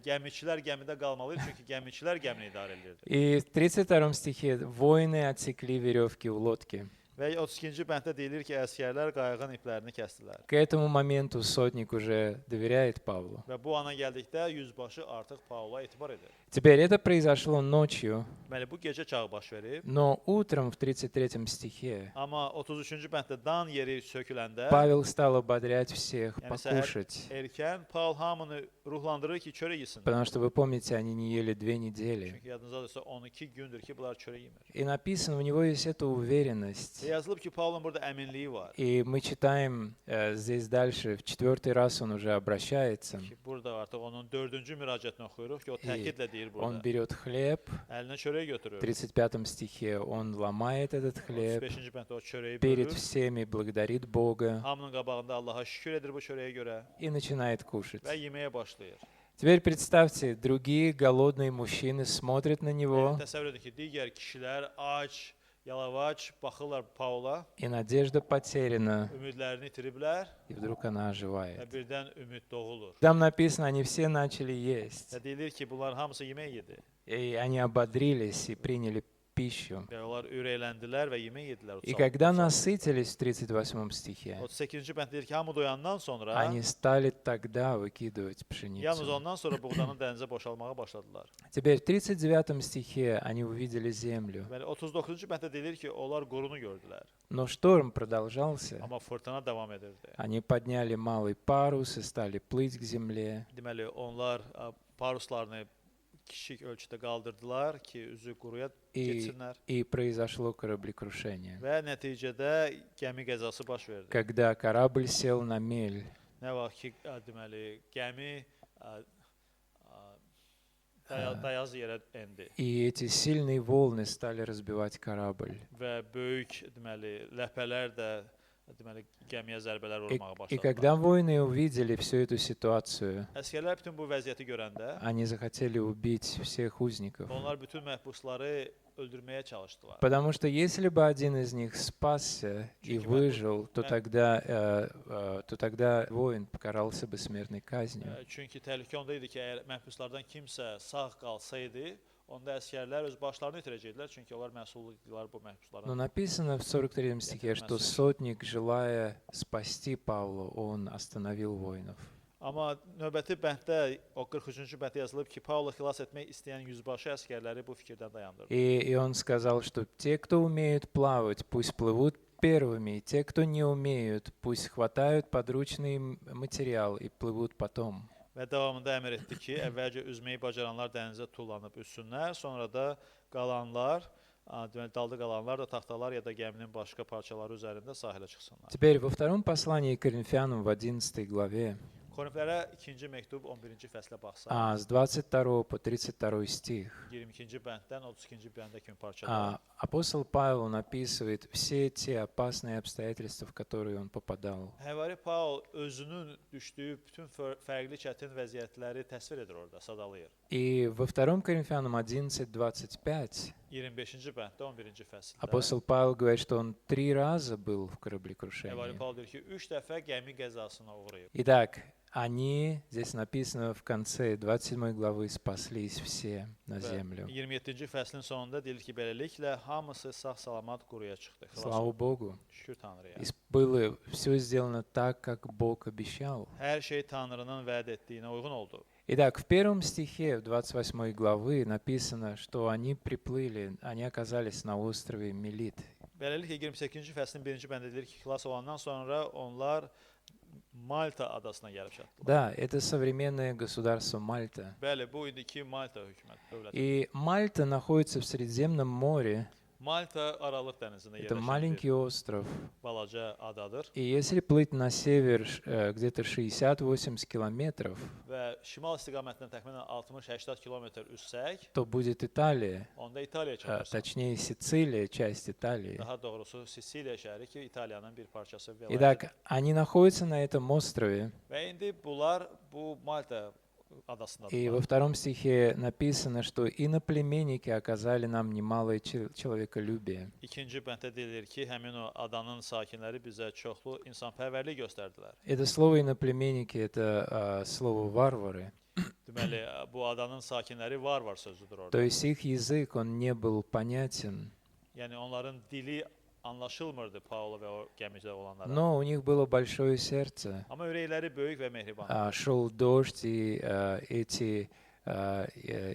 gəmiçilər gəmidə qalmalıdır, çünki gəmiçilər gəmini idarə edirdi. И в 32 стихе воины отсекли веревки в лодке. Və 32-ci bənddə deyilir ki, əsgərlər qayığın iplərini kəsdilər. К этому моменту сотник уже доверяет Павлу. Və bu ana gəldikdə yüzbaşı artıq Pavla etibar edir. Теперь это произошло ночью, Deməli, bu gecə çağı baş verib. но утром в 33 стихе Amma 33-cü bənddə dan yeri söküləndə Павел стал ободрять всех Yəni səhər покушать, erkən Paul hamını ruhlandırır ki, çörək yesinlər. потому что вы помните, они не ели 2 недели. Çünki yadınızdadırsa 12 gündür ki, bunlar çörək yemir. И написано, у него есть эта уверенность. Və yazılıb ki, Paulun burada əminliyi var. И мы читаем здесь дальше, в 4-й раз он уже обращается. Ki, burada artıq onun 4-cü müraciətini oxuyuruq ki, o təkidlə deyir Он burada. берет хлеб, Əlinə çörək götürür. в 35 стихе он ломает этот хлеб, 35-ci bənddə o çörəyi перед bölür. всеми благодарит Бога Hamının qabağında Allaha şükür edir bu çörəyə görə и начинает kушать. və yeməyə başlayır. Теперь представьте, другие голодные мужчины смотрят на него, Təsəvvür edin ki, digər kişilər ac, yalavac baxırlar Paula, и надежда потеряна, ümidlərini itiriblər и вдруг она və оживает. birdən ümid doğulur. Там написано, они все начали есть, Və deyilir ki, bunlar hamısı yemək yedi. и они ободрились и приняли пищу. Və onlar ürəkləndilər və yemək yedilər. И когда насытились в 38 стихе, 38-ci bənd deyir ki, hamı doyandan sonra они стали тогда выкидывать yalnız пшеницу. ondan sonra buğdanın dənizə boşalmağa başladılar. Теперь в 39 стихе они увидели землю, Deməli 39-cu bənddə deyilir ki, onlar qurunu gördülər. но шторм продолжался. Amma fırtına davam edirdi. Они подняли малый парус и стали плыть к земле. Deməli onlar paruslarını kiçik ölçüdə qaldırdılar ki, üzü quruya getsinlər И произошло кораблекрушение. və nəticədə gəmi qəzası baş verdi. Когда корабль сел на мель, Nə vaxt ki, deməli gəmi dayaz yerə endi и эти сильные волны стали разбивать корабль. və böyük deməli ləpələr də deməli gəmiyə zərbələr И vurmağa и başladılar. когда воины увидели всю эту ситуацию, Əsgərlər bütün bu vəziyyəti görəndə они захотели убить всех узников. onlar bütün məhbusları öldürməyə çalışdılar. Потому что если бы один из них спасся и выжил, то тогда воин покарался бы смертной казнью. Çünki təhlükə onda idi ki, əgər məhbuslardan kimsə sağ qalsaydı, onda əsgərlər öz başlarını itirəcəkdilər, çünki onlar məsul idilər bu Но məhbusların. написано в 43 стихе, что сотник, желая спасти Павла, он остановил воинов. Amma növbəti bənddə, o 43-cü bənddə yazılıb ki, Paulu xilas etmək istəyən yüzbaşı əsgərləri bu fikirdən dayandırdı. И он сказал, что те, кто умеют плавать, пусть плывут первыми, и те, кто не умеют, пусть хватают подручный материал и плывут потом. Və davamında əmr etdi ki, əvvəlcə üzməyi bacaranlar dənizə tullanıb üssünlər, sonra da qalanlar, deməli dalda qalanlar da taxtalar ya da gəminin başqa parçaları üzərində sahilə çıxsınlar. Теперь во втором послании к Коринфянам в 11 главе, Korinflərə 2-ci məktub 11-ci fəslə baxsaq, с 22 по 32 стих, 22-ci bənddən 32-ci bəndə kimi parçalar. апостол Павел написывает все те опасные обстоятельства, в которые он попадал. Həvari Paul özünün düşdüyü bütün fərqli çətin vəziyyətləri təsvir edir orada, sadalayır. И во 2 Коринфянам 11:25 25-ci bənddə 11-ci fəsildə. апостол Павел говорит, что он 3 раза был в Həvari кораблекрушении. Paul deyir ki, 3 dəfə gəmi qəzasına uğrayıb. Итак, они, здесь написано в конце 27 главы, спаслись все на Və землю. 27-ci fəslin sonunda deyilir ki, beləliklə hamısı sağ-salamat quruya çıxdı. Xilas Слава oldu. Богу. Şükür Tanrıya. И было все сделано так, как Бог обещал. Hər şey Tanrının vəd etdiyinə uyğun oldu. Итак, в первом стихе, в 28 главы написано, что они приплыли, они оказались на острове Мелит. Beləliklə 28-ci fəslin 1-ci bəndində deyilir ki, xilas olandan sonra onlar Malta adasına gəlib çatdılar. Да, это современное государство Мальта. Bəli, bu indiki Malta dövləti. И Мальта находится в Средиземном море. Malta Aralıq dənizində Это yerləşən маленький bir остров. balaca adadır И если плыть на север где-то 60-80 километров, və şimal istiqamətindən təxminən 60-80 kilometr üssək, то будет Италия, onda İtaliyaya çatırsan. точнее Сицилия, часть Италии. Daha doğrusu Sisiliya şəhəri ki, İtaliyanın bir parçası və Итак, они находятся на этом острове. və indi bunlar bu Malta И во adasındadır. втором стихе написано, что иноплеменники оказали нам немалое человеколюбие. İkinci bənddə deyilir ki, həmin o adanın sakinləri bizə çoxlu insanpərvərlik göstərdilər. Это слово иноплеменники, это слово варвары. Deməli, bu adanın sakinləri var sözüdür orada. То есть их язык, он не был понятен. Yəni onların dili anlaşılmırdı Paulo və o gəmidə olanlara. Но у них было большое сердце. Amma ürəkləri böyük və mehriban. Шел дождь, и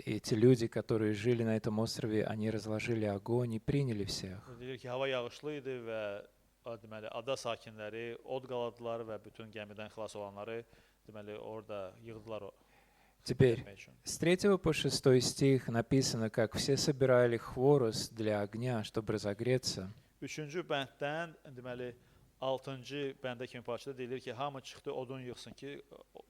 эти люди, которые жили на этом острове, они разложили огонь и приняли всех. Deyir ki, hava yağışlı idi və deməli ada sakinləri od qaladılar və bütün gəmidən xilas olanları deməli orada yığdılar. Теперь с 3 по 6 стих написано, как все собирали хворост для огня, чтобы разогреться. 3-cü bənddən deməli 6-cı bəndə kimi parçada deyilir ki, hamı çıxdı odun yığsın ki,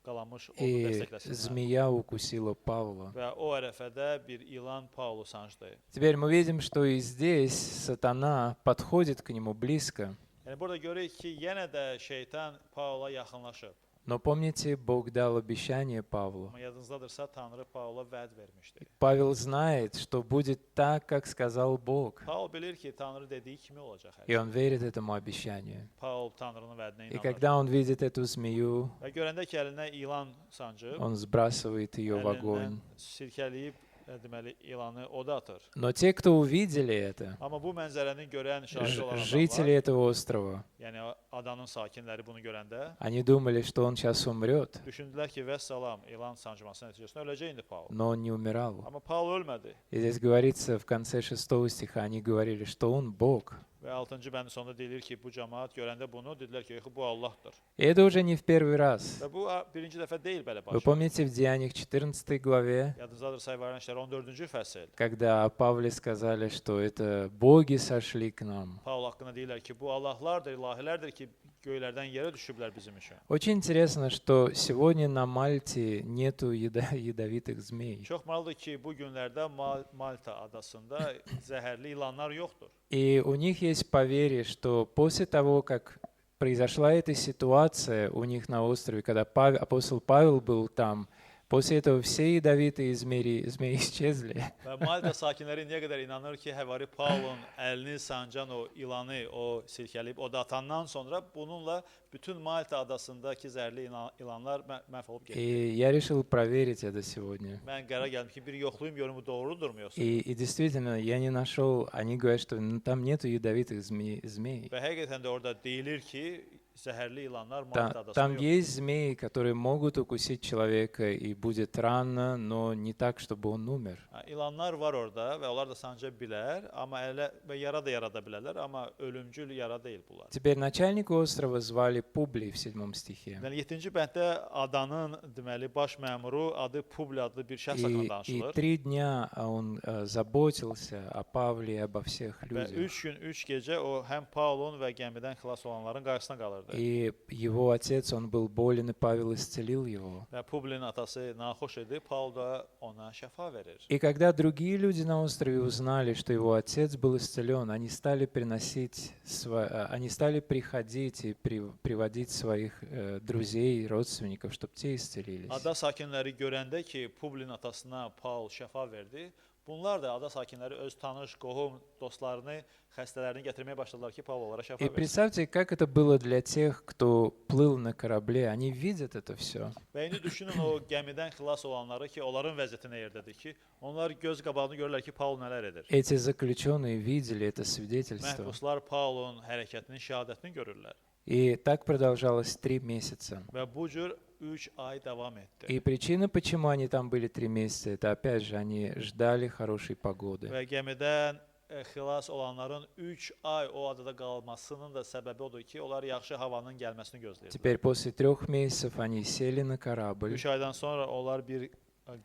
qalanmış odu И dəstəkləsinlər. змея укусила Павла. Və o ərəfədə bir ilan Paulu sancdı. Теперь мы видим, что и здесь сатана подходит к нему близко. Yəni burada görürük ki, yenə də şeytan Paula yaxınlaşıb. Но помните, Бог дал обещание Павлу. Amma yadınızdadırsa Tanrı Paula vəd vermişdi. Павел знает, что будет так, как сказал Бог. Paul bilir ki, Tanrı dediyi kimi olacaq hər И şey. он верит этому обещанию. Paul Tanrının vədinə И inanır. когда он видит эту змею, Və görəndə ki, əlinə ilan sancıb, он sбрасывает ее в əlindən огонь. sirkələyib deməli ilanı oda atır. Но те, кто увидели это, Amma bu mənzərəni görən şahid olan жители adamlar, этого острова, yəni adanın sakinləri bunu görəndə они думали, что он сейчас умрет, düşündülər ki, vəssalam, ilan sancması nəticəsində öləcək indi Paul. но он не умирал. Amma Paul ölmədi. И здесь говорится в конце 6 стиха, они говорили, что он Бог. Və 6-cı bəndin sonunda deyilir ki, bu cəmaət görəndə bunu dedilər ki, bu Allahdır. И это уже не в первый раз. Və bu birinci dəfə deyil belə Вы baş. помните в Деяниях 14 главе, Yadınızdadır Sayıların İşləri 14-cü fəsil. когда о Павле сказали, что это боги сошли к нам. Paul haqqında deyirlər ki, bu Allahlardır, ilahilərdir ki, göylərdən yerə düşüblər bizim üçün. Очень интересно, что сегодня на Мальте нету ядовитых змей. Çox maraqlıdır ki, bu günlərdə Malta adasında zəhərli ilanlar yoxdur. И у них есть поверье, что после того, как произошла эта ситуация у них на острове, когда апостол Павел был там, после этого все ядовитые змеи исчезли. Və Malta sakinləri indiyə qədər inanır ki, Həvari Paulun əlini sancan o ilanı, o silkələyib oda atandan sonra bununla bütün Malta adasındakı zəhərli ilanlar məhv olub getdi. И я решил проверить это сегодня. Mən qərar gəldim ki, bir yoxlayım görüm bu doğrudurmu yoxsa? И действительно, я не нашел, они говорят, что там нету ядовитых змей. Və həqiqətən də orada deyilir ki, zəhərli ilanlar Malta adasında Там yoxdur. есть змеи, которые могут укусить человека, и будет рано, но не так, чтобы он умер. İlanlar var orada və onlar da sanca bilər, amma elə və yara da yarada bilərlər, amma ölümcül yara deyil bunlar. Теперь начальника острова звали Публий в 7 стихе. Yəni 7-ci bənddə adanın deməli baş məmuru adı Publi adlı bir şəxs haqqında И danışılır. 3 дня он заботился о Павле и обо всех Və людях. 3 gün, 3 gecə o həm Paulun və gəmidən xilas olanların qarşısına qalırdı. И его отец, он был болен, и Павел исцелил его. Və Publin atası naxoş idi, Paul da ona şəfa verir. И когда другие люди на острове узнали, что его отец был исцелен, они стали приходить и приводить своих друзей, родственников, чтобы те исцелились. Ada sakinləri görəndə ki, Publin atasına Paul şəfa verdi, bunlar da ada sakinləri öz tanış, qohum, dostlarını, xəstələrini gətirməyə başladılar ki, Paul onlara şəfa И versin. представьте, как это было для тех, кто плыл на корабле. Они видят это все. Və indi düşünün o gəmidən xilas olanları ki, onların vəziyyəti nə yerdədir ki, onlar göz qabağını görürlər ki, Paul nələr edir. Эти заключенные видели это свидетельство. Məhbuslar Paulun hərəkətinin, şəhadətini görürlər. И так продолжалось 3 месяца. Və bu cür 3 ay davam etdi. И причина, почему они там были 3 месяца, это опять же, они ждали хорошей погоды. Və gəmidən xilas olanların 3 ay o adada qalmasının da səbəbi odur ki, onlar yaxşı havanın gəlməsini gözləyirdilər. Теперь после 3 месяцев они сели на корабль, 3 aydan sonra onlar bir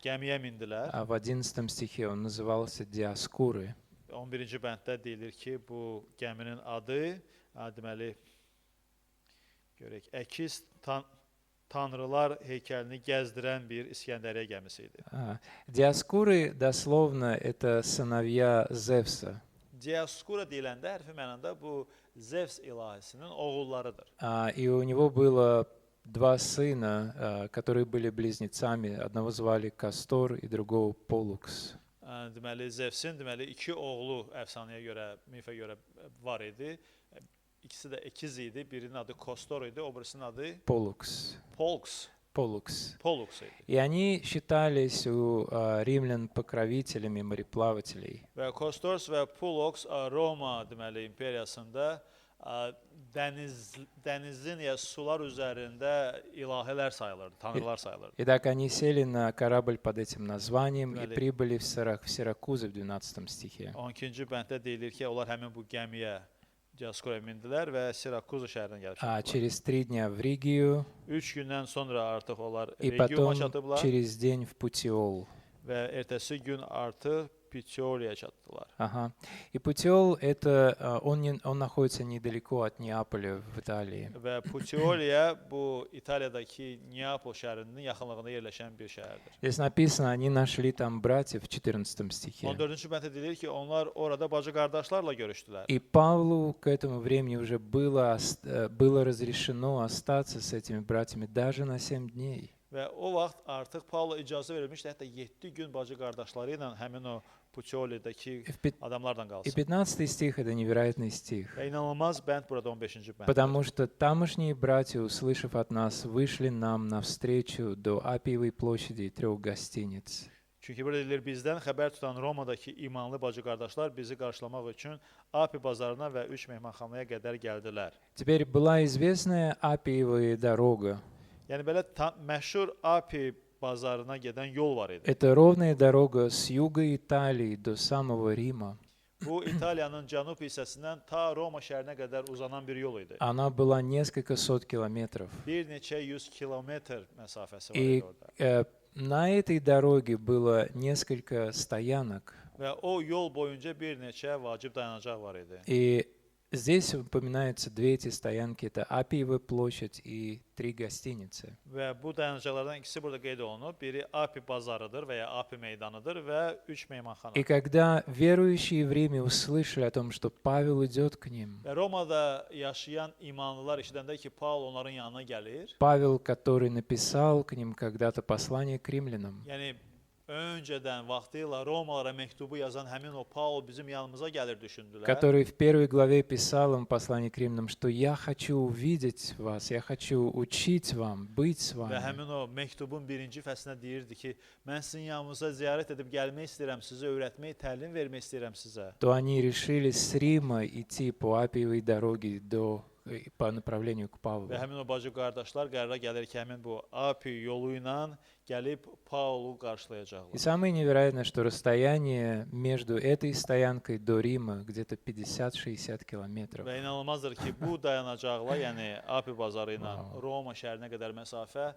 gəmiyə mindilər. а в 11 стихе он назывался Диаскуры. 11-ci bənddə deyilir ki, bu gəminin adı, deməli, görək, əkiz tanrılar heykəlini gəzdirən bir İskəndəriyyə gəmisi idi. Диаскуры дословно это сыновья Зевса. Diaskura deyiləndə hərfi mənada bu Zevs ilahisinin oğullarıdır. И у него было 2 сына, которые были близнецами. Одного звали Кастор и другого Полукс. Deməli, Zevsin deməli 2 oğlu əfsanəyə görə, mifə görə var idi. İkisi də əkiz idi. Birinin adı Kostor idi, o birisinin adı Полукс. Polks. Pollux. Pollux idi. И они считались у римлян покровителями мореплавателей. Və Kostos və Pollux Roma deməli imperiyasında dənizin ya sular üzərində ilahələr sayılırdı, tanrılar sayılırdı. Итак, они сели на корабль под этим названием и Далее. прибыли в Сиракузы в 12 стихе. 12-ci bənddə deyilir ki, onlar həmin bu gəmiyə Diaskora mindilər və Sirakuza şəhərinə gəlib А çatdılar. через 3 дня в Ригию 3 gündən sonra artıq onlar и Regiuma потом çatıblar через день в Путиол. və ertəsi gün artıq Pitioliyə çatdılar. Ага. И Путиол это он находится недалеко от Неаполя в Италии. Və Putioliya bu İtaliyadakı Neapol şəhərinin yaxınlığında yerləşən bir şəhərdir. Здесь написано, они нашли там братьев в 14 стихе. 14-cü bənddə deyilir ki, onlar orada bacı qardaşlarla görüşdülər. И Павлу к этому времени уже было разрешено остаться с этими братьями даже на 7 дней. Və o vaxt artıq Pavla icazə verilmişdi, hətta 7 gün bacı qardaşları ilə həmin o Puteoliyadakı adamlarla И qalsın. 15 стих это невероятный стих. Və inanılmaz bənd burada 15-ci bənd. Потому что тамошние братья, услышав от нас, вышли нам навстречу до Апиевой площади и 3 гостиниц. Çünki burada deyilir, bizdən xəbər tutan Romadakı imanlı bacı qardaşlar bizi qarşılamaq üçün Api bazarına və 3 mehmanxanaya qədər gəldilər. Теперь была известная Апиевая дорога. Yəni belə məşhur Api bazarına gedən yol var idi. Это ровная дорога с юга Италии до самого Рима. Bu İtaliyanın cənub hissəsindən ta Roma şəhərinə qədər uzanan bir yol idi. Она была несколько сот километров. Bir neçə 100 kilometr məsafəsi var И idi orada. на этой дороге было несколько стоянок. Və o yol boyunca bir neçə vacib dayanacaq var idi. И здесь упоминаются 2 эти стоянки. Это Апиева площадь и 3 гостиницы. Və bu dayanacaqlardan ikisi burada qeyd olunub. Biri Api bazarıdır və ya Api meydanıdır və 3 mehmanxana. И когда верующие в Риме услышали о том, что Павел идет к ним, Və Romada yaşayan imanlılar eşidəndə ki, Paul onların yanına gəlir. Павел, который написал к ним когда-то послание к римлянам, Yəni öncədən vaxtilə Romalara məktubu yazan həmin o Paul bizim yanımıza gəlir düşündülər. который в 1 главе писал им послание к римлянам, что «Я хочу увидеть вас, я хочу учить вам, быть с Və вами». həmin o məktubun 1-ci fəslində deyirdi ki, mən sizin yanınıza ziyarət edib gəlmək istəyirəm, sizə öyrətmək, təlim vermək istəyirəm sizə. То они решили с Рима идти по Апиевой дороге по направлению к Павлу. Və həmin o bacı qardaşlar qərara gəlir ki, həmin bu Api yolu ilə gəlib Paulu И qarşılayacaqlar. самое невероятное, что расстояние между этой стоянкой до Рима где-то 50-60 километров. Və inanılmazdır ki, bu dayanacaqla, yəni Api bazarı ilə Wow. Roma şəhərinə qədər məsafə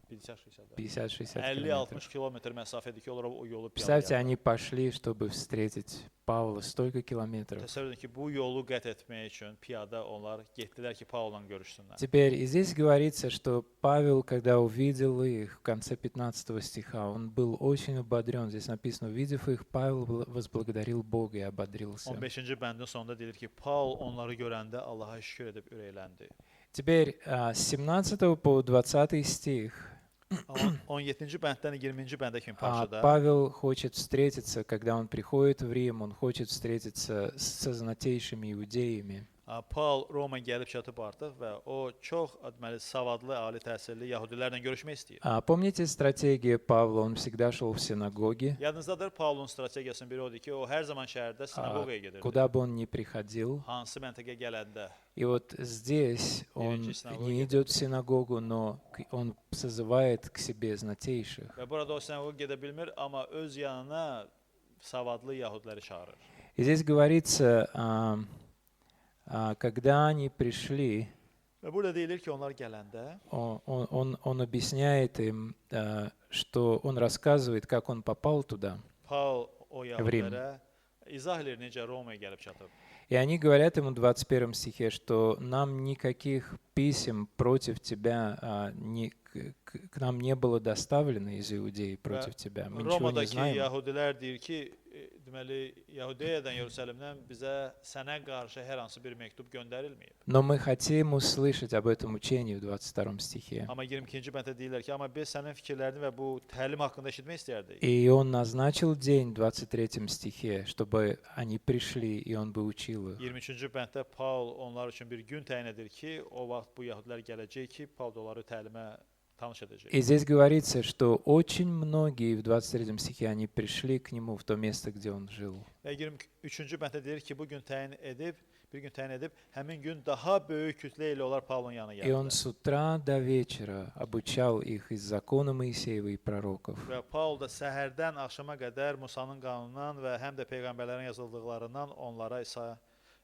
50-60 50-60 50-60 километров. kilometr məsafədir ki, onlar o yolu Представьте, piyada. они пошли, чтобы встретить Павла, столько километров. Təsəvvür edin ki, bu yolu qət etmək üçün piyada onlar getdilər ki, Paulla görüşsünlər. Теперь и здесь говорится, что Павел, когда увидел их в конце 15 стиха, он был очень ободрен. Здесь написано, увидев их, Павел возблагодарил Бога и ободрился. 15-ci bəndin sonunda deyilir ki, Paul onları görəndə Allaha şükür edib ürəkləndi. Теперь с 17 по 20 стих Amma 17-ci bənddən 20-ci bəndə kimi parçada Павел хочет встретиться, когда он приходит в Рим, он хочет встретиться со знатейшими иудеями. Paul Roma gəlib çatıb artıq və o çox deməli savadlı, ali təhsilli yəhudilərlə görüşmək istəyir. Помните стратегию Павла? Он всегда шел в синагоги. Yadınızdadır Paulun strategiyasının biri odur ki, o hər zaman şəhərdə sinagogaya gedirdi. Куда бы он ни приходил. Hansı məntəqə gələndə. И вот здесь он не идет в синагогу, но он созывает к себе знатейших. Və burada o sinagogaya gedə bilmir, amma öz yanına savadlı yəhudiləri çağırır. И здесь говорится, когда они пришли, Və burada deyilir ki, onlar gələndə он объясняет им, что он рассказывает, как он попал туда. Paul o yəhudilərə izah edir necə Romaya gəlib çatıb. И они говорят ему в 21 стихе, что нам никаких писем против тебя, к нам не было доставлено из Иудеи против тебя. Мы ничего не Romadakı знаем. yəhudilər deyir ki, deməli Yahudiyadan, Yerusəlimdən bizə sənə qarşı hər hansı bir məktub göndərilməyib. Но мы хотим услышать об этом учении в 22 стихе. Amma 22-ci bənddə deyirlər ki, amma biz sənin fikirlərini və bu təlim haqqında eşitmək istəyərdik. И он назначил день в 23 стихе, чтобы они пришли, и он бы учил их. 23-cü bənddə Paul onlar üçün bir gün təyin edir ki, o vaxt bu yəhudilər gələcək ki, Paul da onları təlimə tanış edəcək. И здесь говорится, что очень многие, в 23 стихе, они пришли к нему в то место, где он жил. Və 23-cü bənddə deyir ki, bir gün təyin edib, həmin gün daha böyük kütlə ilə onlar Pavlun yanına И он gəldilər. с утра до вечера обучал их из закона Моисеева и пророков. Və Paul da səhərdən axşama qədər Musanın qanunundan və həm də peyğəmbərlərin yazıldıqlarından onlara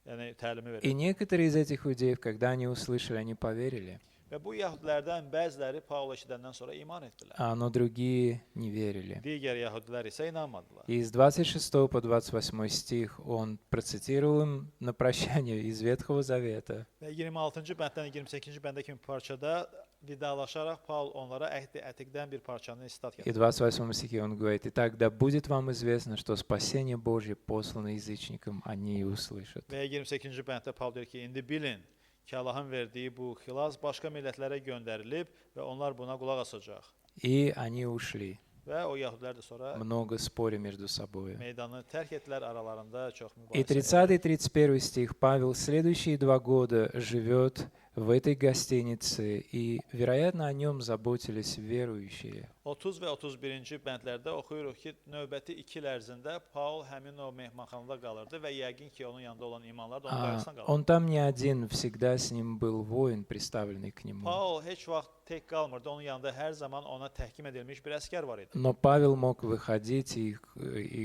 təlimi И verir. некоторые из этих иудеев, когда они услышали, они поверили, Və bu yəhudilərdən bəziləri Paul eşidəndən sonra iman etdilər. но другие не верили. Digər yəhudilər isə inanmadılar. И с 26 по 28 стих он процитировал им на прощание из Ветхого Завета. Və 26-cı bənddən 28-ci bəndə kimi parçada vidalaşaraq Paul onlara Əhd-i Ətiqdən bir parçanı istat И в gətirir. 28 стихе он говорит: «Итак, да будет вам известно, что спасение Божье послано язычникам, они и услышат». Və 28-ci bənddə Paul deyir ki, indi bilin ki, Allahın verdiyi bu xilas başqa millətlərə göndərilib və onlar buna qulaq asacaq. И они ушли, Və o yəhudilər də sonra много споря между собой. meydanı tərk etdilər, aralarında çox И mübahisə. 30-31 стих. Павел следующие 2 года живет в этой гостинице, и, вероятно, о нем заботились верующие. 30 və 31-ci bəndlərdə oxuyuruq ki, növbəti 2 il ərzində Paul həmin o mehmanxanada qalırdı və yəqin ki, onun yanında olan imanlar da onun qarşısında qalırdı. Он там не один, всегда с ним был воин, приставленный к нему. Paul heç vaxt tək qalmırdı, onun yanında hər zaman ona təhkim edilmiş bir əskər var idi. Но Павел мог выходить и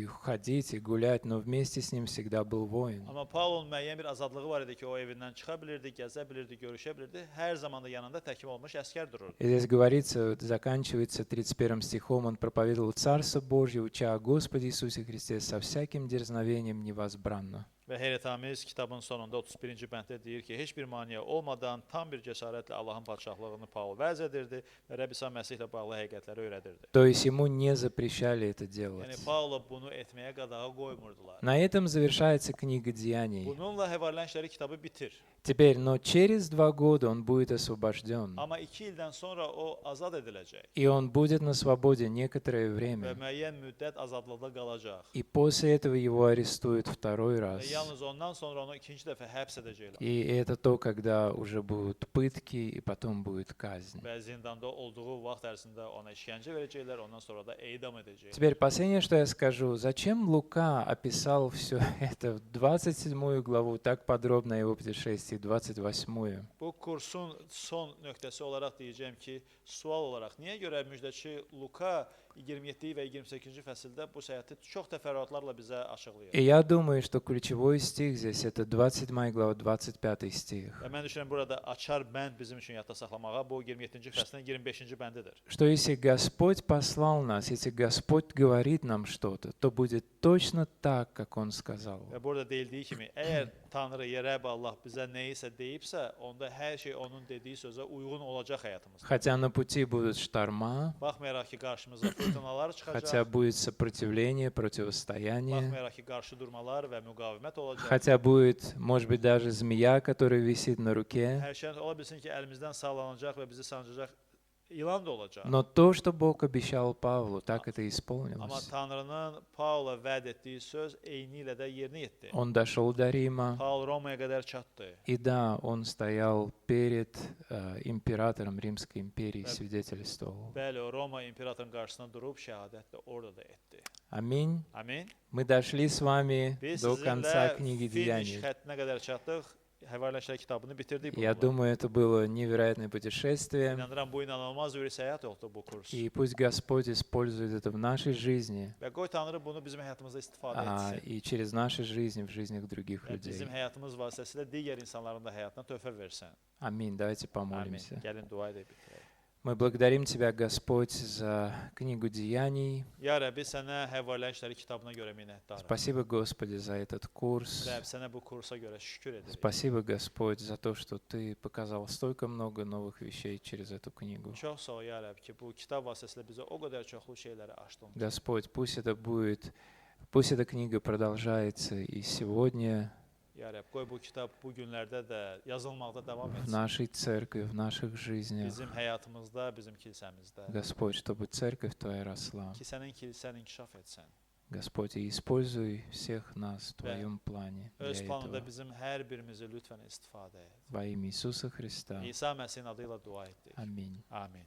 ходить, и гулять, но вместе с ним всегда был воин. Amma Paulun müəyyən bir azadlığı var idi ki, o evindən çıxa bilirdi, gəzə bilirdi, görüşə bilirdi. Hər zaman da yanında təhkim olmuş əskər dururdu. И здесь говорится, заканчивается 31 стихом, он проповедовал Царство Божье, уча о Господе Иисусе Христе со всяким дерзновением невозбранно. Və heyrətamiz kitabın sonunda 31-ci bənddə deyir ki, heç bir maneə olmadan tam bir cəsarətlə Allahın padşahlığını Paul vəz edirdi və Rəbb İsa Məsihlə bağlı həqiqətləri öyrədirdi. То есть ему не запрещали это Yəni делать. Paula bunu etməyə qadağa qoymurdular. На этом завершается книга Деяний. Bununla Həvarilər İşləri kitabı bitir. Теперь, но через 2 года он будет освобожден, Amma 2 ildən sonra o azad ediləcək и он будет на свободе некоторое və время. müəyyən müddət azadlıqda qalacaq. И после этого его арестуют второй Və раз. yalnız ondan sonra onu ikinci dəfə həbs edəcəklər. И это то, когда уже будут пытки, и потом будет казнь. Və zindanda olduğu vaxt ərzində ona işgəncə verəcəklər, ondan sonra da edam edəcəklər. Теперь последнее, что я скажу. Зачем Лука описал все это в 27 главу, так подробно его путешествие, 28? Bu kursun son nöqtəsi olaraq deyəcəm ki, sual olaraq niyə görə müjdəçi Luka 27 və 28-ci fəsildə bu səyahəti çox təfərrüatlarla bizə açıqlayır. И я думаю, что ключевой стих здесь это 27 глава, 25 стих. Və mən düşünürəm burada açar bənd bizim üçün yadda saxlamağa bu 27-ci fəslin 25-ci bəndidir. Что если Господь послал нас, если Господь говорит нам что-то, то будет точно так, как Он сказал. Və burada deyildiyi kimi, əgər Tanrı, Rəbb Allah bizə nəyisə deyibsə, onda hər şey onun dediyi sözə uyğun olacaq həyatımızda. Хотя на пути будут шторма, Baxmayaraq ki, qarşımıza fırtınalar хотя çıxacaq, будет сопротивление, противостояние, baxmayaraq ki, qarşı durmalar və müqavimət olacaq. хотя будет, может быть, даже змея, которая висит на руке. Hər şey ola bilsin ki, əlimizdən sallanacaq və bizi sancacaq ilan da olacaq. Но то, что Бог обещал Павлу, так это и Amma исполнилось. Tanrının Paula vəd etdiyi söz eyni ilə də yerinə yetdi. Он дошел до Рима, Paul Romaya qədər çatdı. и да, он стоял перед императором Римской империи, свидетельствовал. Bəli, o Roma imperatorunun qarşısında durub şəhadət də orada da etdi. Аминь. Amin. Мы дошли с вами Biz до конца sizinlə книги finish Деяний. xəttinə qədər çatdıq. Həvarilər İşləri kitabını bitirdik Я bununla. думаю, это было невероятное путешествие. İnanıram bu inanılmaz bir səyahət oldu bu kurs. И пусть Господь использует это в нашей жизни, Və qoy Tanrı bunu bizim həyatımızda istifadə etsin. и через наши жизни в жизнях других Və bizim людей. həyatımız vasitəsilə digər insanların da həyatına töhfə versin. Аминь. Давайте Amin. помолимся. Gəlin dua edək bitirək. Мы благодарим Тебя, Господь, за книгу Деяний. Ya Rəbbi, sənə Həvarilər İşləri kitabına görə minnətdaram. Спасибо, Господи, за этот курс. Rəbb, sənə bu kursa görə şükür edirik. Спасибо, Господь, за то, что Ты показал столько много новых вещей через эту книгу. Çox sağ ol ya Rəbb ki, bu kitab vasitəsilə bizə o qədər çoxlu şeyləri açdın. Господь, пусть эта книга продолжается и сегодня Ya Rəbb, qoy bu kitab bu günlərdə də yazılmaqda davam в etsin. нашей церкви, в наших жизнях. Bizim həyatımızda, bizim kilsəmizdə. Господь, чтобы церковь Твоя росла. Ki sənin kilsən inkişaf etsin. Господь, и используй всех нас в Твоем плане для Öz planında этого. bizim hər birimizi lütfən istifadə et. Во имя Иисуса Христа. İsa Məsihin adı ilə dua etdik. Аминь. Amin.